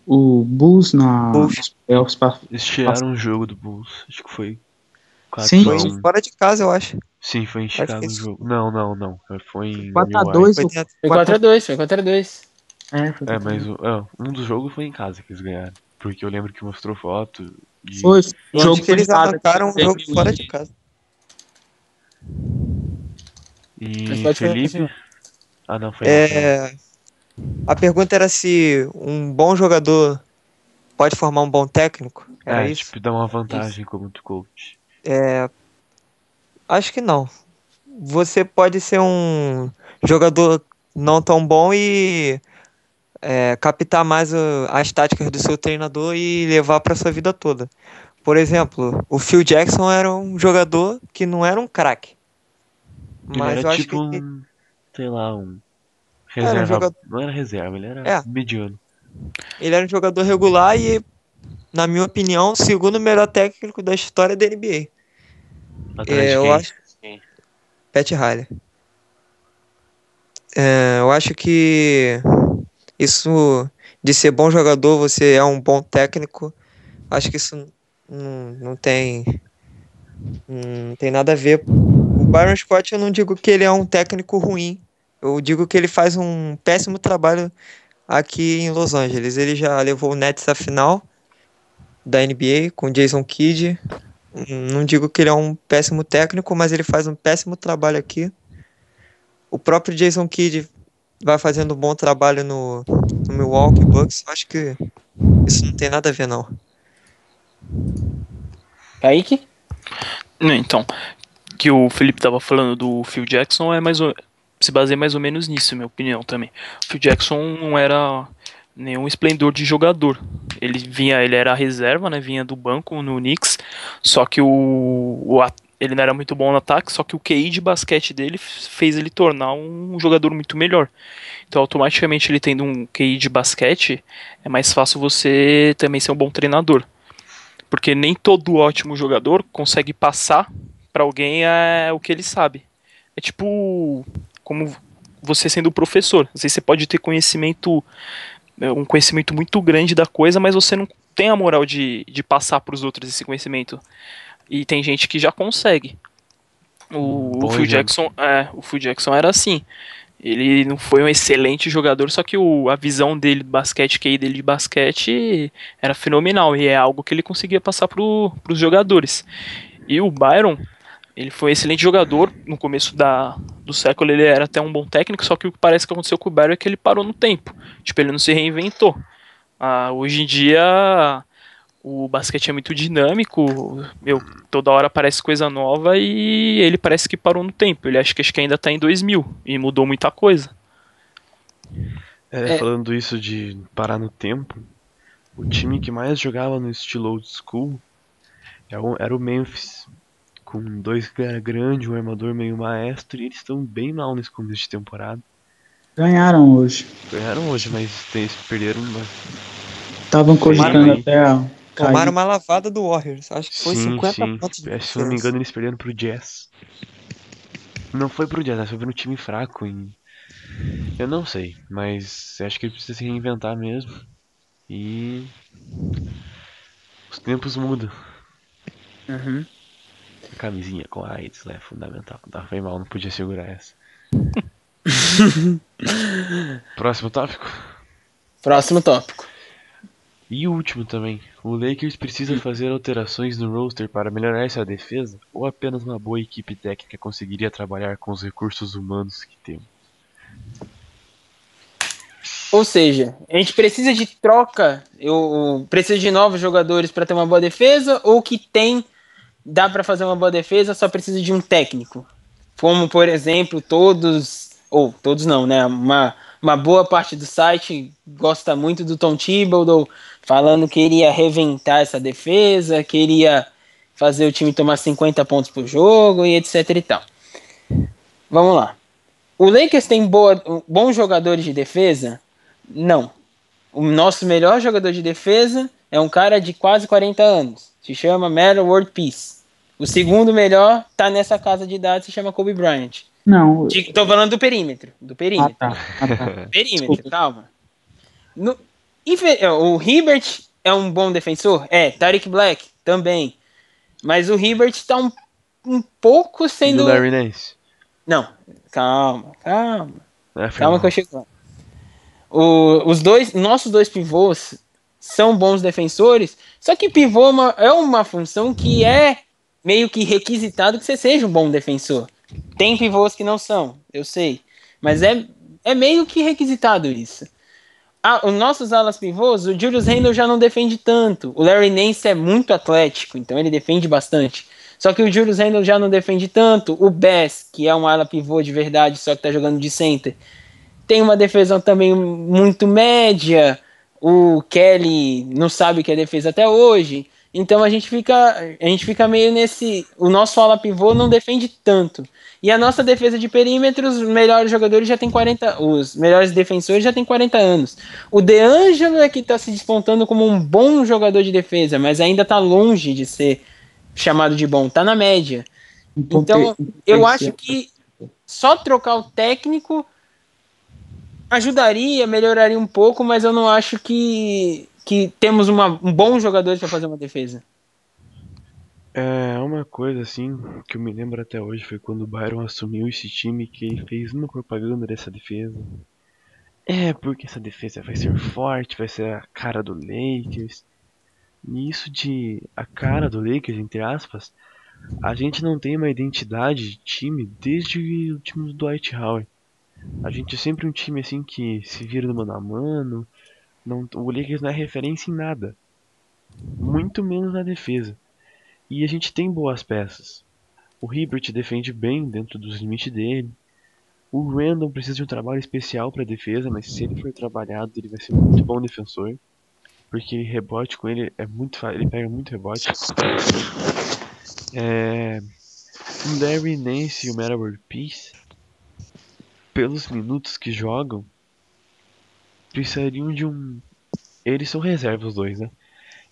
o Bulls nos playoffs. Eles tiraram um jogo do Bulls. Acho que foi 4 Sim. Foi fora de casa, eu acho. Sim, foi em Chicago o jogo. Não. Foi em 4x2. Foi 4x2. Mas um dos jogos foi em casa que eles ganharam. Porque eu lembro que mostrou foto. Foi. O jogo que eles arrancaram um jogo fora de casa. E Felipe? Não, foi A pergunta era se um bom jogador pode formar um bom técnico? Era isso? Tipo, dar uma vantagem como coach. Acho que não. Você pode ser um jogador não tão bom e captar mais as táticas do seu treinador e levar para sua vida toda. Por exemplo, o Phil Jackson era um jogador que não era um craque. Mas ele era tipo sei lá, um reserva. Não era reserva, ele era mediano. Ele era um jogador regular e, na minha opinião, o segundo melhor técnico da história da NBA. Eu acho... Pat Riley. Eu acho que isso de ser bom jogador, você é um bom técnico, acho que isso não tem nada a ver. O Byron Scott, eu não digo que ele é um técnico ruim, eu digo que ele faz um péssimo trabalho aqui em Los Angeles. Ele já levou o Nets à final da NBA com o Jason Kidd. Não digo que ele é um péssimo técnico, mas ele faz um péssimo trabalho aqui. O próprio Jason Kidd vai fazendo um bom trabalho no Milwaukee Bucks. Acho que isso não tem nada a ver, não. Kaique? Então, que o Felipe tava falando do Phil Jackson se baseia mais ou menos nisso, minha opinião também. O Phil Jackson não era nenhum esplendor de jogador. Ele era reserva, né? Vinha do banco no Knicks, só que ele não era muito bom no ataque, só que o QI de basquete dele fez ele tornar um jogador muito melhor. Então, automaticamente, ele tendo um QI de basquete, é mais fácil você também ser um bom treinador. Porque nem todo ótimo jogador consegue passar pra alguém o que ele sabe. É tipo, como você sendo professor. Às vezes você pode ter conhecimento, um conhecimento muito grande da coisa, mas você não tem a moral de passar para os outros esse conhecimento. E tem gente que já consegue. O Phil Jackson era assim. Ele não foi um excelente jogador, só que a visão dele do basquete, QI dele de basquete era fenomenal, e é algo que ele conseguia passar para os jogadores. E o Byron, ele foi um excelente jogador, no começo do século ele era até um bom técnico, só que o que parece que aconteceu com o Byron é que ele parou no tempo, tipo, ele não se reinventou. Hoje em dia o basquete é muito dinâmico, toda hora aparece coisa nova e ele parece que parou no tempo. Ele acho que ainda tá em 2000 e mudou muita coisa. Falando isso de parar no tempo, o time que mais jogava no estilo old school era o Memphis, com 2 caras grandes, um armador meio maestro, e eles estão bem mal nesse começo de temporada. Ganharam hoje, mas eles perderam. Estavam cogitando até tomaram uma lavada do Warriors. Acho que foi sim, 50 pontos de se não me engano, eles perderam pro Jazz. Não foi pro Jazz, foi pro time fraco. Eu não sei, mas acho que ele precisa se reinventar mesmo. E os tempos mudam. Uhum. A camisinha com a AIDS é fundamental. Foi mal, não podia segurar essa. Próximo tópico? Próximo tópico. E o último também. O Lakers precisa fazer alterações no roster para melhorar essa defesa? Ou apenas uma boa equipe técnica conseguiria trabalhar com os recursos humanos que temos? Ou seja, a gente precisa de troca, precisa de novos jogadores para ter uma boa defesa, ou que dá para fazer uma boa defesa, só precisa de um técnico. Como, por exemplo, todos não, né? Uma boa parte do site gosta muito do Tom Thibodeau, falando que iria reventar essa defesa, queria fazer o time tomar 50 pontos por jogo e etc e tal. Vamos lá. O Lakers tem bons jogadores de defesa? Não. O nosso melhor jogador de defesa é um cara de quase 40 anos. Se chama Melo World Peace. O segundo melhor tá nessa casa de idade, se chama Kobe Bryant. Não. Tô falando do perímetro. Tá. Perímetro, calma. O Hibbert é um bom defensor? Tariq Black também. Mas o Hibbert tá um pouco sendo... E o Larry Nance? Não, calma. Calma que eu chego lá. Nossos dois pivôs são bons defensores, só que pivô é uma função que é meio que requisitado que você seja um bom defensor. Tem pivôs que não são, eu sei, mas é meio que requisitado isso. Os nossos alas pivôs, o Julius Randle já não defende tanto, o Larry Nance é muito atlético, então ele defende bastante. Só que o Julius Randle já não defende tanto, o Bass, que é um ala pivô de verdade, só que tá jogando de center, tem uma defesa também muito média. O Kelly não sabe o que é defesa até hoje. Então a gente fica meio nesse... O nosso ala pivô não defende tanto. E a nossa defesa de perímetro, os melhores jogadores já têm 40... Os melhores defensores já têm 40 anos. O DeAngelo é que está se despontando como um bom jogador de defesa, mas ainda está longe de ser chamado de bom. Está na média. Então eu acho que só trocar o técnico ajudaria, melhoraria um pouco, mas eu não acho que temos um bom jogador para fazer uma defesa. Uma coisa assim que eu me lembro até hoje foi quando o Byron assumiu esse time, que ele fez uma propaganda dessa defesa. Porque essa defesa vai ser forte, vai ser a cara do Lakers. E isso de a cara do Lakers, entre aspas, a gente não tem uma identidade de time desde o time do Dwight Howard. A gente é sempre um time assim que se vira no mano a mano. O Lakers não é referência em nada, muito menos na defesa. E a gente tem boas peças. O Hibbert defende bem dentro dos limites dele. O Randall precisa de um trabalho especial para defesa, mas se ele for trabalhado, ele vai ser muito bom defensor, porque rebote com ele é muito ele pega muito rebote. O Larry Nance e o Melo World Peace, pelos minutos que jogam, precisariam de eles são reservas os dois, né?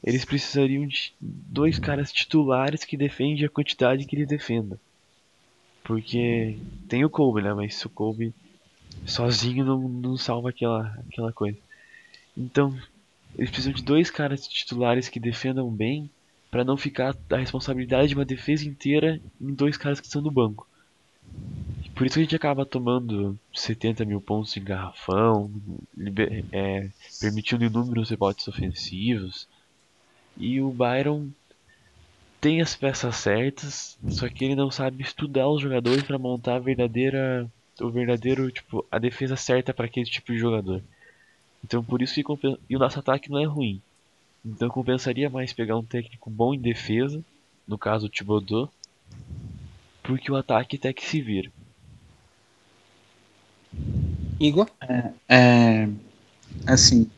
Eles precisariam de 2 caras titulares que defendem a quantidade que eles defendam. Porque tem o Kobe, né? Mas o Kobe sozinho não salva aquela coisa. Então, eles precisam de 2 caras titulares que defendam bem pra não ficar a responsabilidade de uma defesa inteira em 2 caras que estão no banco. Por isso que a gente acaba tomando 70 mil pontos em garrafão, permitindo inúmeros rebotes ofensivos. E o Byron tem as peças certas, só que ele não sabe estudar os jogadores para montar a defesa certa para aquele tipo de jogador. Então por isso que e o nosso ataque não é ruim. Então compensaria mais pegar um técnico bom em defesa, no caso o Thibodeau, porque o ataque até que se vira. Igor? Assim,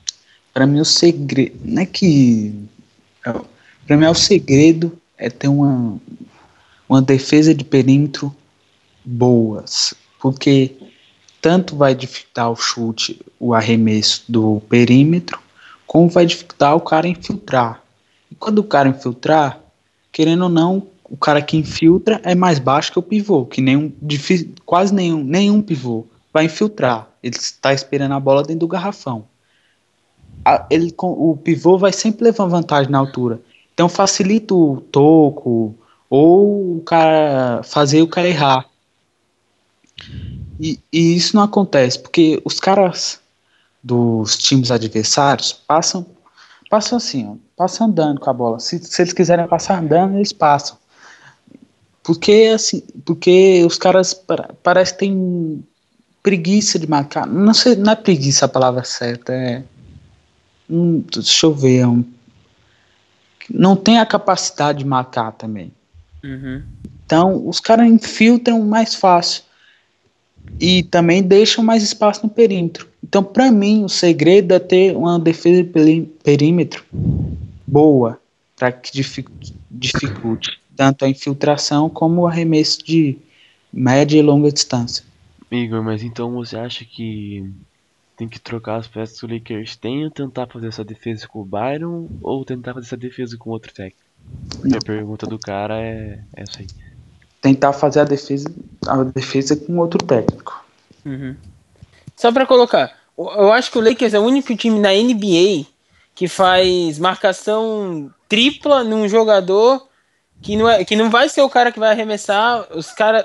para mim o segredo, não é que, para mim o segredo é ter uma defesa de perímetro boas, porque tanto vai dificultar o chute, o arremesso do perímetro, como vai dificultar o cara infiltrar. E quando o cara infiltrar, querendo ou não, o cara que infiltra é mais baixo que o pivô, que quase nenhum pivô vai infiltrar. Ele está esperando a bola dentro do garrafão. O pivô vai sempre levar vantagem na altura. Então facilita o toco ou o cara fazer o cara errar. E isso não acontece, porque os caras dos times adversários passam assim, ó, passam andando com a bola. Se eles quiserem passar andando, eles passam. Porque os caras parece que têm preguiça de marcar. Não sei, não é preguiça a palavra certa, deixa eu ver. Não tem a capacidade de marcar também. Uhum. Então, os caras infiltram mais fácil. E também deixam mais espaço no perímetro. Então, para mim, o segredo é ter uma defesa de perímetro boa, para que dificulte tanto a infiltração como o arremesso de média e longa distância. Igor, mas então você acha que tem que trocar as peças que o Lakers tem ou tentar fazer essa defesa com o Byron ou tentar fazer essa defesa com outro técnico? Porque a pergunta do cara é essa aí. Tentar fazer a defesa com outro técnico. Uhum. Só pra colocar, eu acho que o Lakers é o único time na NBA que faz marcação tripla num jogador que não vai ser o cara que vai arremessar.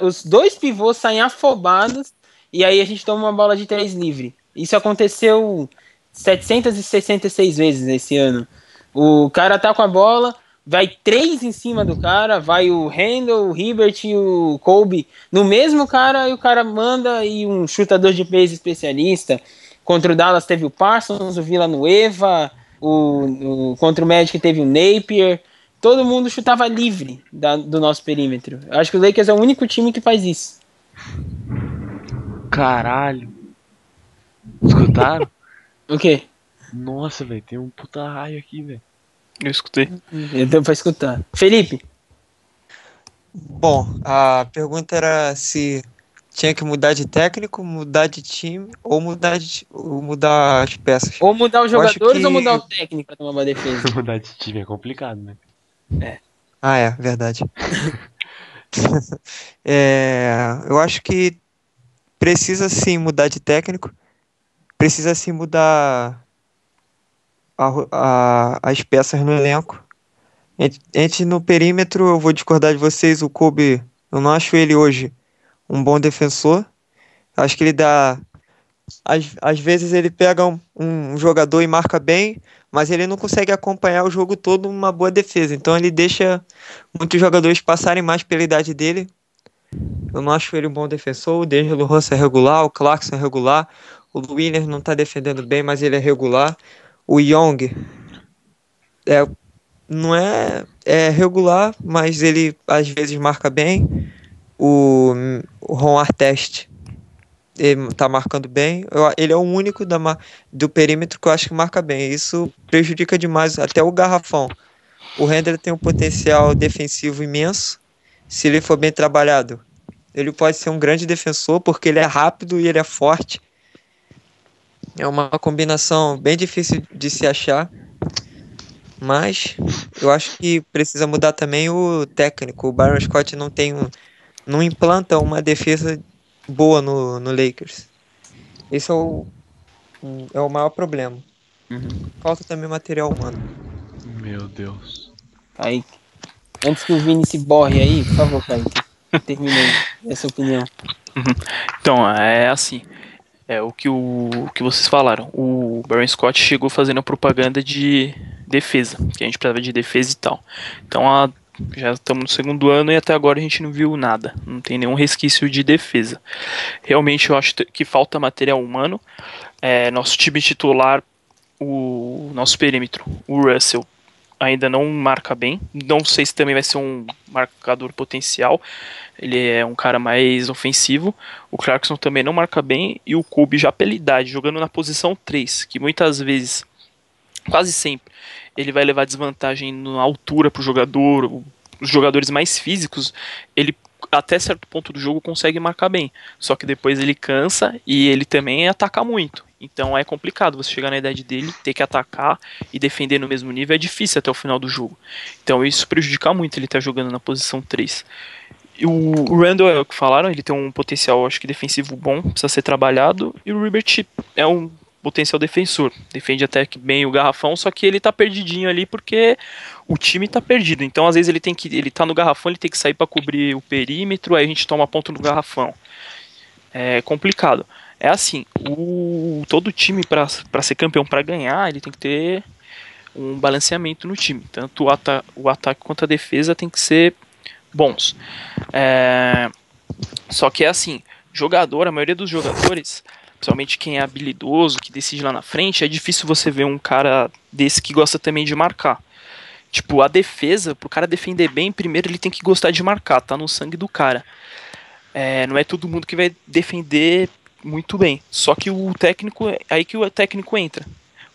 Os 2 pivôs saem afobados e aí a gente toma uma bola de 3 livre. Isso aconteceu 766 vezes esse ano. O cara tá com a bola, vai 3 em cima do cara, vai o Randall, o Hibbert e o Kobe no mesmo cara, e o cara manda, e um chutador de peso especialista. Contra o Dallas teve o Parsons, o Villanueva, contra o Magic teve o Napier. Todo mundo chutava livre do nosso perímetro. Eu acho que o Lakers é o único time que faz isso. Caralho. Escutaram? O quê? Nossa, velho, tem um puta raio aqui, velho. Eu escutei. Então pra escutar. Felipe? Bom, a pergunta era se tinha que mudar de técnico, mudar de time ou mudar as peças. Ou mudar os jogadores ou mudar o que... técnico pra tomar uma defesa? Mudar de time é complicado, né? É verdade. Eu acho que precisa sim mudar de técnico, precisa sim mudar as peças no elenco. Entre no perímetro, eu vou discordar de vocês, o Kobe, eu não acho ele hoje um bom defensor. Acho que ele dá... Às vezes ele pega um jogador e marca bem, mas ele não consegue acompanhar o jogo todo numa boa defesa. Então ele deixa muitos jogadores passarem mais pela idade dele. Eu não acho ele um bom defensor. O D'Angelo Russell é regular, o Clarkson é regular, o Williams não está defendendo bem, mas ele é regular. O Young não é regular, mas ele às vezes marca bem. O Ron Artest, ele tá marcando bem. Ele é o único do perímetro que eu acho que marca bem. Isso prejudica demais até o garrafão. O Randle tem um potencial defensivo imenso. Se ele for bem trabalhado, ele pode ser um grande defensor, porque ele é rápido e ele é forte. É uma combinação bem difícil de se achar. Mas eu acho que precisa mudar também o técnico. O Byron Scott não implanta uma defesa boa no Lakers. Esse é o maior problema. Falta também material humano. Meu Deus. Aí, antes que o Vini se borre aí, por favor, Kaique, termine essa opinião. Então, é assim. É o que vocês falaram. O Byron Scott chegou fazendo a propaganda de defesa, que a gente precisava de defesa e tal. Então já estamos no segundo ano e até agora a gente não viu nada. Não tem nenhum resquício de defesa. Realmente eu acho que falta material humano. Nosso time titular, o nosso perímetro, o Russell, ainda não marca bem. Não sei se também vai ser um marcador potencial. Ele é um cara mais ofensivo. O Clarkson também não marca bem. E o Kobe, já pela idade, jogando na posição 3, que muitas vezes, quase sempre, ele vai levar desvantagem na altura pro jogador. Os jogadores mais físicos, ele até certo ponto do jogo consegue marcar bem. Só que depois ele cansa e ele também ataca muito. Então é complicado você chegar na idade dele, ter que atacar e defender no mesmo nível. É difícil até o final do jogo. Então isso prejudica muito ele estar jogando na posição 3. E o Randall é o que falaram, ele tem um potencial, acho que defensivo bom, precisa ser trabalhado. E o Ribert é um potencial defensor, defende até que bem o garrafão, só que ele tá perdidinho ali porque o time tá perdido. Então às vezes ele tá no garrafão, ele tem que sair para cobrir o perímetro, aí a gente toma ponto no garrafão. É complicado. É assim, todo time para ser campeão, para ganhar, ele tem que ter um balanceamento no time. Tanto o ataque quanto a defesa tem que ser bons. Só que é assim, a maioria dos jogadores, principalmente quem é habilidoso, que decide lá na frente, é difícil você ver um cara desse que gosta também de marcar. Tipo, a defesa, pro cara defender bem, primeiro ele tem que gostar de marcar, tá no sangue do cara. Não é todo mundo que vai defender muito bem. Só que aí que o técnico entra.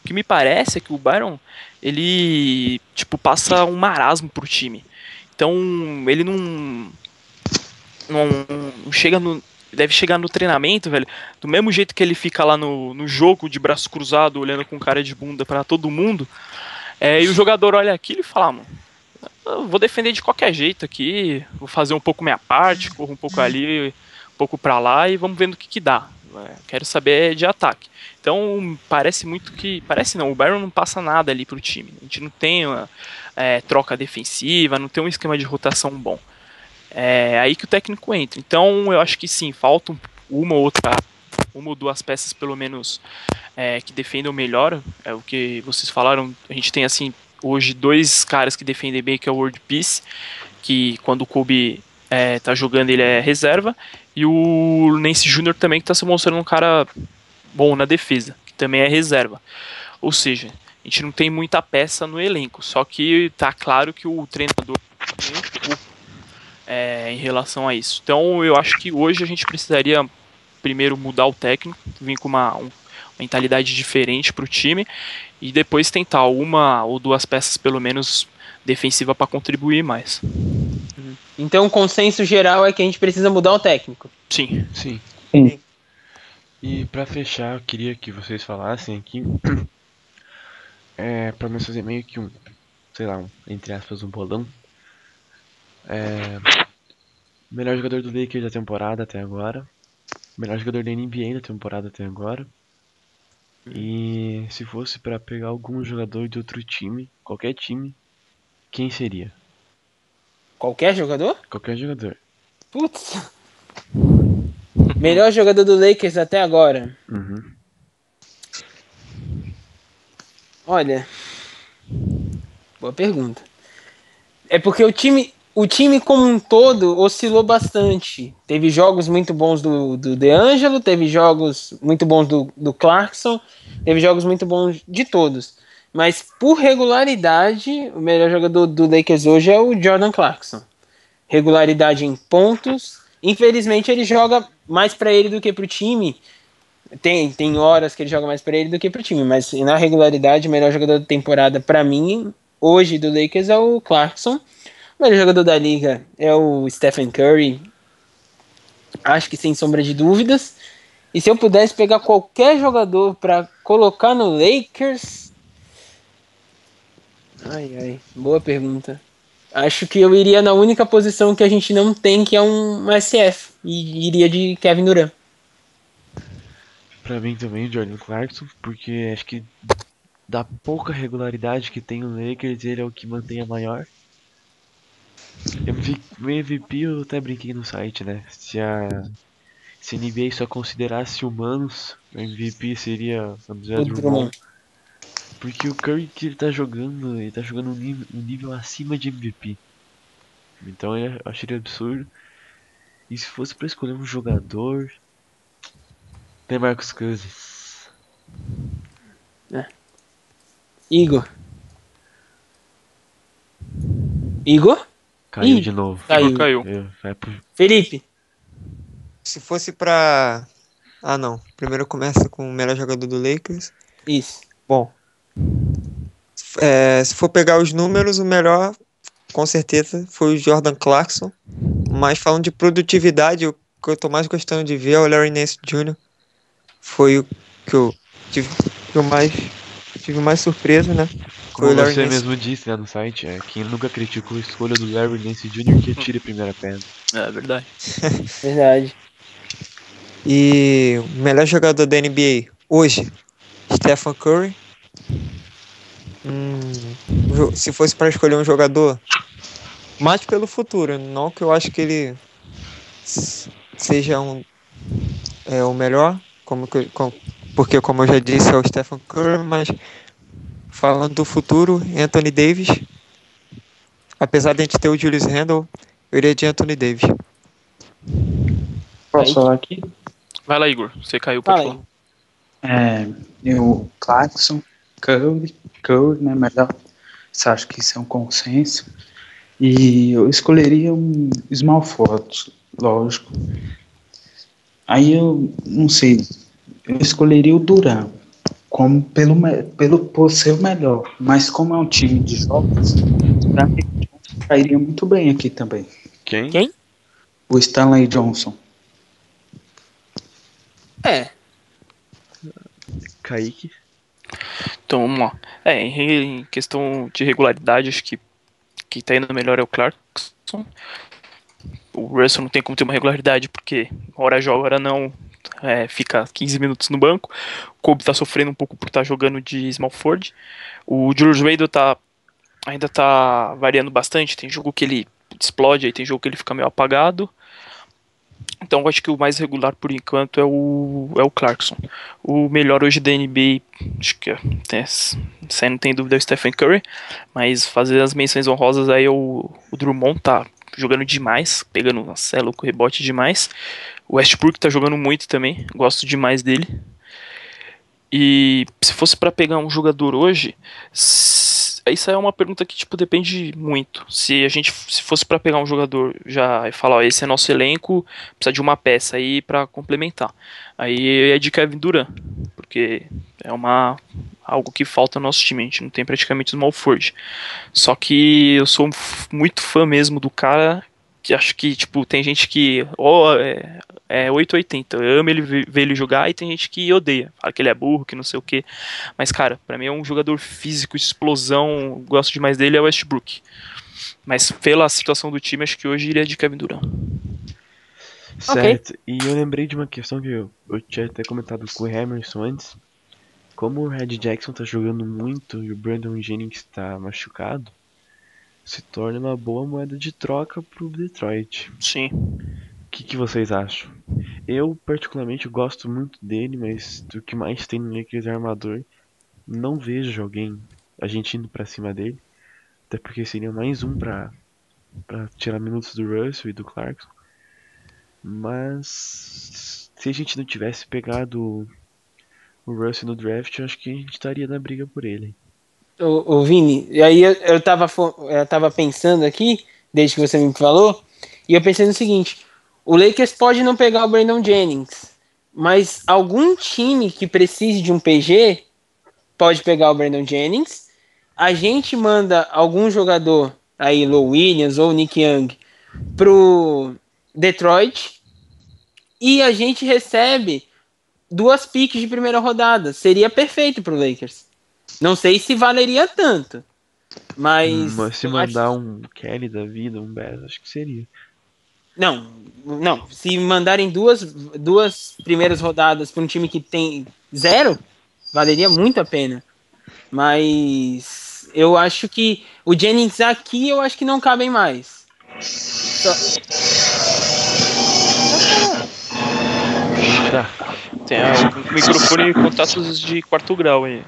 O que me parece é que o Byron, ele, tipo, passa um marasmo pro time. Então, ele não chega no... Deve chegar no treinamento, velho, do mesmo jeito que ele fica lá no jogo, de braço cruzado, olhando com cara de bunda pra todo mundo. E o jogador olha aquilo e fala, mano, eu vou defender de qualquer jeito aqui, vou fazer um pouco minha parte, corro um pouco ali, um pouco pra lá e vamos vendo o que dá. Quero saber de ataque. Então parece muito que... Parece não, o Byron não passa nada ali pro time. A gente não tem uma troca defensiva, não tem um esquema de rotação bom. É aí que o técnico entra. Então eu acho que sim, faltam uma ou duas peças pelo menos que defendam melhor. É o que vocês falaram. A gente tem assim hoje 2 caras que defendem bem, que é o World Peace, que quando o Kobe tá jogando ele é reserva, e o Nance Jr. também, que tá se mostrando um cara bom na defesa, que também é reserva. Ou seja, a gente não tem muita peça no elenco, só que tá claro que o treinador em relação a isso. Então eu acho que hoje a gente precisaria primeiro mudar o técnico, vir com uma mentalidade diferente pro time e depois tentar uma ou duas peças pelo menos defensiva para contribuir mais. Então o consenso geral é que a gente precisa mudar o técnico. Sim. Sim. E pra fechar, eu queria que vocês falassem aqui pra nós fazer meio que entre aspas, um bolão. Melhor jogador do Lakers da temporada até agora. Melhor jogador da NBA da temporada até agora. E se fosse pra pegar algum jogador de outro time, qualquer time, quem seria? Qualquer jogador? Qualquer jogador. Putz. Melhor jogador do Lakers até agora. Uhum. Olha, boa pergunta. É porque o time como um todo oscilou bastante. Teve jogos muito bons do DeAngelo, teve jogos muito bons do Clarkson, teve jogos muito bons de todos. Mas por regularidade, o melhor jogador do Lakers hoje é o Jordan Clarkson. Regularidade em pontos. Infelizmente ele joga mais pra ele do que pro time. Tem horas que ele joga mais pra ele do que pro time, mas na regularidade o melhor jogador da temporada pra mim hoje do Lakers é o Clarkson. O melhor jogador da liga é o Stephen Curry. Acho que sem sombra de dúvidas. E se eu pudesse pegar qualquer jogador pra colocar no Lakers... Ai, boa pergunta. Acho que eu iria na única posição que a gente não tem, que é um SF. E iria de Kevin Durant. Pra mim também, Jordan Clarkson, porque acho que da pouca regularidade que tem o Lakers, ele é o que mantém a maior. O MVP eu até brinquei no site, né? Se a NBA só considerasse humanos, o MVP seria André O Drummond. Drummond. Porque o Curry que ele tá jogando um nível acima de MVP. Então eu acharia absurdo. E se fosse pra escolher um jogador, tem Marcus Cousins. Igor. Igor? Caiu Ih, de novo. Caiu. Caiu. Felipe. Se fosse pra. Ah, não. Primeiro começa com o melhor jogador do Lakers. Isso. Bom, se for pegar os números, o melhor, com certeza, foi o Jordan Clarkson. Mas falando de produtividade, o que eu tô mais gostando de ver é o Larry Nance Jr. Foi o que eu tive mais surpresa, né? Como Foi o Larry você Nance. mesmo disse lá no site, quem nunca criticou a escolha do Larry Nance Jr. que atire a primeira pedra. É verdade. Verdade. E o melhor jogador da NBA hoje, Stephen Curry. Se fosse para escolher um jogador, mais pelo futuro, não que eu acho que ele seja o melhor, porque como eu já disse é o Stephen Curry, mas falando do futuro, Anthony Davis. Apesar de a gente ter o Julius Randle, eu iria de Anthony Davis. Posso falar aqui? Vai lá, Igor. Você caiu, pode Fala falar. aí. O Clarkson, Curry, né? Melhor. Você acha que isso é um consenso? E eu escolheria um small forward, lógico. Aí eu não sei, eu escolheria o Duran, como por ser o melhor, mas como é um time de jogos, pra mim, cairia muito bem aqui também. Quem? O Stanley Johnson. Kaique. Então vamos lá. Em questão de regularidade, acho que quem tá indo melhor é o Clarkson. O Russell não tem como ter uma regularidade, porque hora joga, hora não. Fica 15 minutos no banco. O Kobe tá sofrendo um pouco por estar jogando de small forward. O Julius Randle ainda tá variando bastante. Tem jogo que ele explode, aí tem jogo que ele fica meio apagado. Então eu acho que o mais regular por enquanto é o Clarkson. O melhor hoje da NBA, acho que você não tem dúvida, é o Stephen Curry. Mas fazer as menções honrosas aí, o Drummond tá jogando demais, pegando louco, rebote demais. O Westbrook tá jogando muito também, gosto demais dele. E se fosse pra pegar um jogador hoje, isso aí é uma pergunta que tipo depende muito. Se fosse pra pegar um jogador já e falar, ó, esse é nosso elenco, precisa de uma peça aí pra complementar. Aí é de Kevin Durant, porque é algo que falta no nosso time, a gente não tem praticamente small forward. Só que eu sou muito fã mesmo do cara, que acho que tipo tem gente que é 880, ama ele ver ele jogar, e tem gente que odeia, fala que ele é burro, que não sei o que. Mas cara, pra mim é um jogador físico, explosão, gosto demais dele, é o Westbrook. Mas pela situação do time, acho que hoje iria de Kevin Durant. Certo, okay. E eu lembrei de uma questão que eu tinha até comentado com o Emerson antes. Como o Red Jackson tá jogando muito e o Brandon Jennings tá machucado, se torna uma boa moeda de troca pro Detroit. Sim. O que vocês acham? Eu particularmente gosto muito dele, mas do que mais tem no Lakers é armador. Não vejo a gente indo pra cima dele, até porque seria mais um pra tirar minutos do Russell e do Clarkson. Mas se a gente não tivesse pegado o Russell no draft, eu acho que a gente estaria na briga por ele. Ô Vini, e aí eu tava pensando aqui, desde que você me falou, e eu pensei no seguinte: o Lakers pode não pegar o Brandon Jennings, mas algum time que precise de um PG pode pegar o Brandon Jennings. A gente manda algum jogador, aí Lou Williams ou Nick Young, pro Detroit, e a gente recebe 2 picks de primeira rodada. Seria perfeito pro Lakers. Não sei se valeria tanto, mas se mandar um Kelly da vida, um Bass, acho que seria. Não. Se mandarem duas primeiras rodadas para um time que tem 0, valeria muito a pena. Mas eu acho que o Jennings aqui, eu acho que não cabem mais. Tá. Tem o microfone e contatos de quarto grau aí.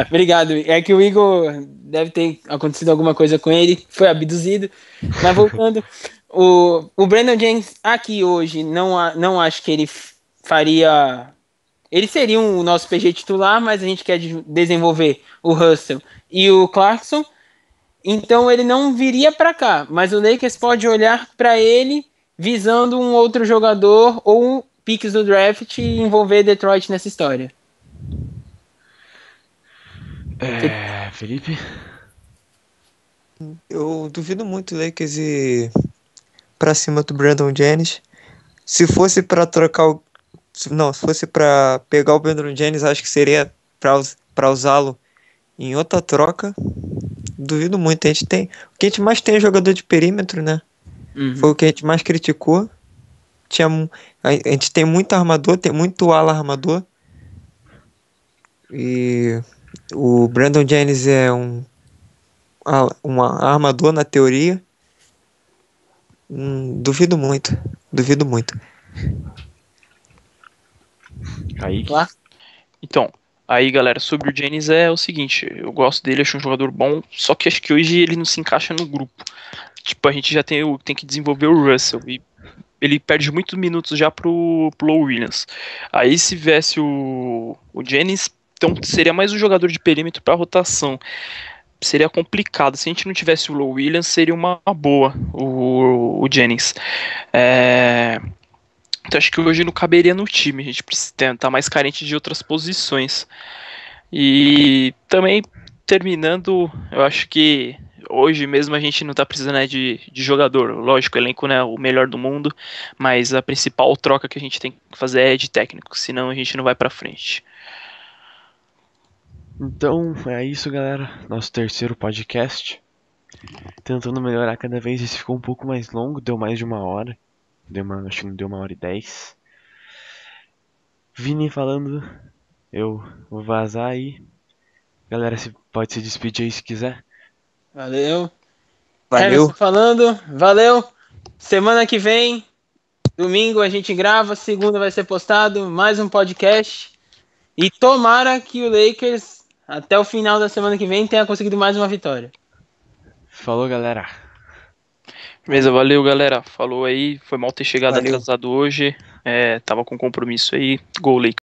Obrigado. É que o Igor deve ter acontecido alguma coisa com ele, foi abduzido. Mas voltando, o Brandon Jennings aqui hoje, não acho que ele faria. Ele seria o nosso PG titular, mas a gente quer desenvolver o Russell e o Clarkson. Então ele não viria para cá. Mas o Lakers pode olhar para ele visando um outro jogador ou picks do draft e envolver Detroit nessa história. Felipe? Eu duvido muito o Lakers ir pra cima do Brandon Jennings. Se fosse pra trocar o... Não, se fosse pra pegar o Brandon Jennings, acho que seria pra usá-lo em outra troca. Duvido muito. O que a gente mais tem é jogador de perímetro, né? Foi o que a gente mais criticou. A gente tem muito armador, tem muito ala armador. E o Brandon Jennings é um armador na teoria. Duvido muito. Kaique? Então, aí galera, sobre o Jennings é o seguinte, eu gosto dele, acho um jogador bom, só que acho que hoje ele não se encaixa no grupo. Tipo, a gente já tem que desenvolver o Russell, e ele perde muitos minutos já pro Low Williams. Aí se viesse o Jennings, então seria mais um jogador de perímetro para rotação. Seria complicado. Se a gente não tivesse o Low Williams, seria uma boa o Jennings. Então acho que hoje não caberia no time. A gente precisa estar mais carente de outras posições. E também, terminando, eu acho que hoje mesmo a gente não está precisando de jogador. Lógico, o elenco não é o melhor do mundo, mas a principal troca que a gente tem que fazer é de técnico, senão a gente não vai para frente. Então é isso, galera. Nosso terceiro podcast. Tentando melhorar cada vez. Esse ficou um pouco mais longo, deu mais de 1 hora. Acho que não deu 1h10. Vini falando. Eu vou vazar aí. Galera, você pode se despedir aí se quiser. Valeu. Emerson falando. Valeu. Semana que vem, domingo a gente grava, segunda vai ser postado mais um podcast. E tomara que o Lakers, até o final da semana que vem, tenha conseguido mais uma vitória. Falou, galera. Beleza, valeu, galera. Falou aí. Foi mal ter chegado atrasado hoje. Tava com compromisso aí. Gol, Lakers.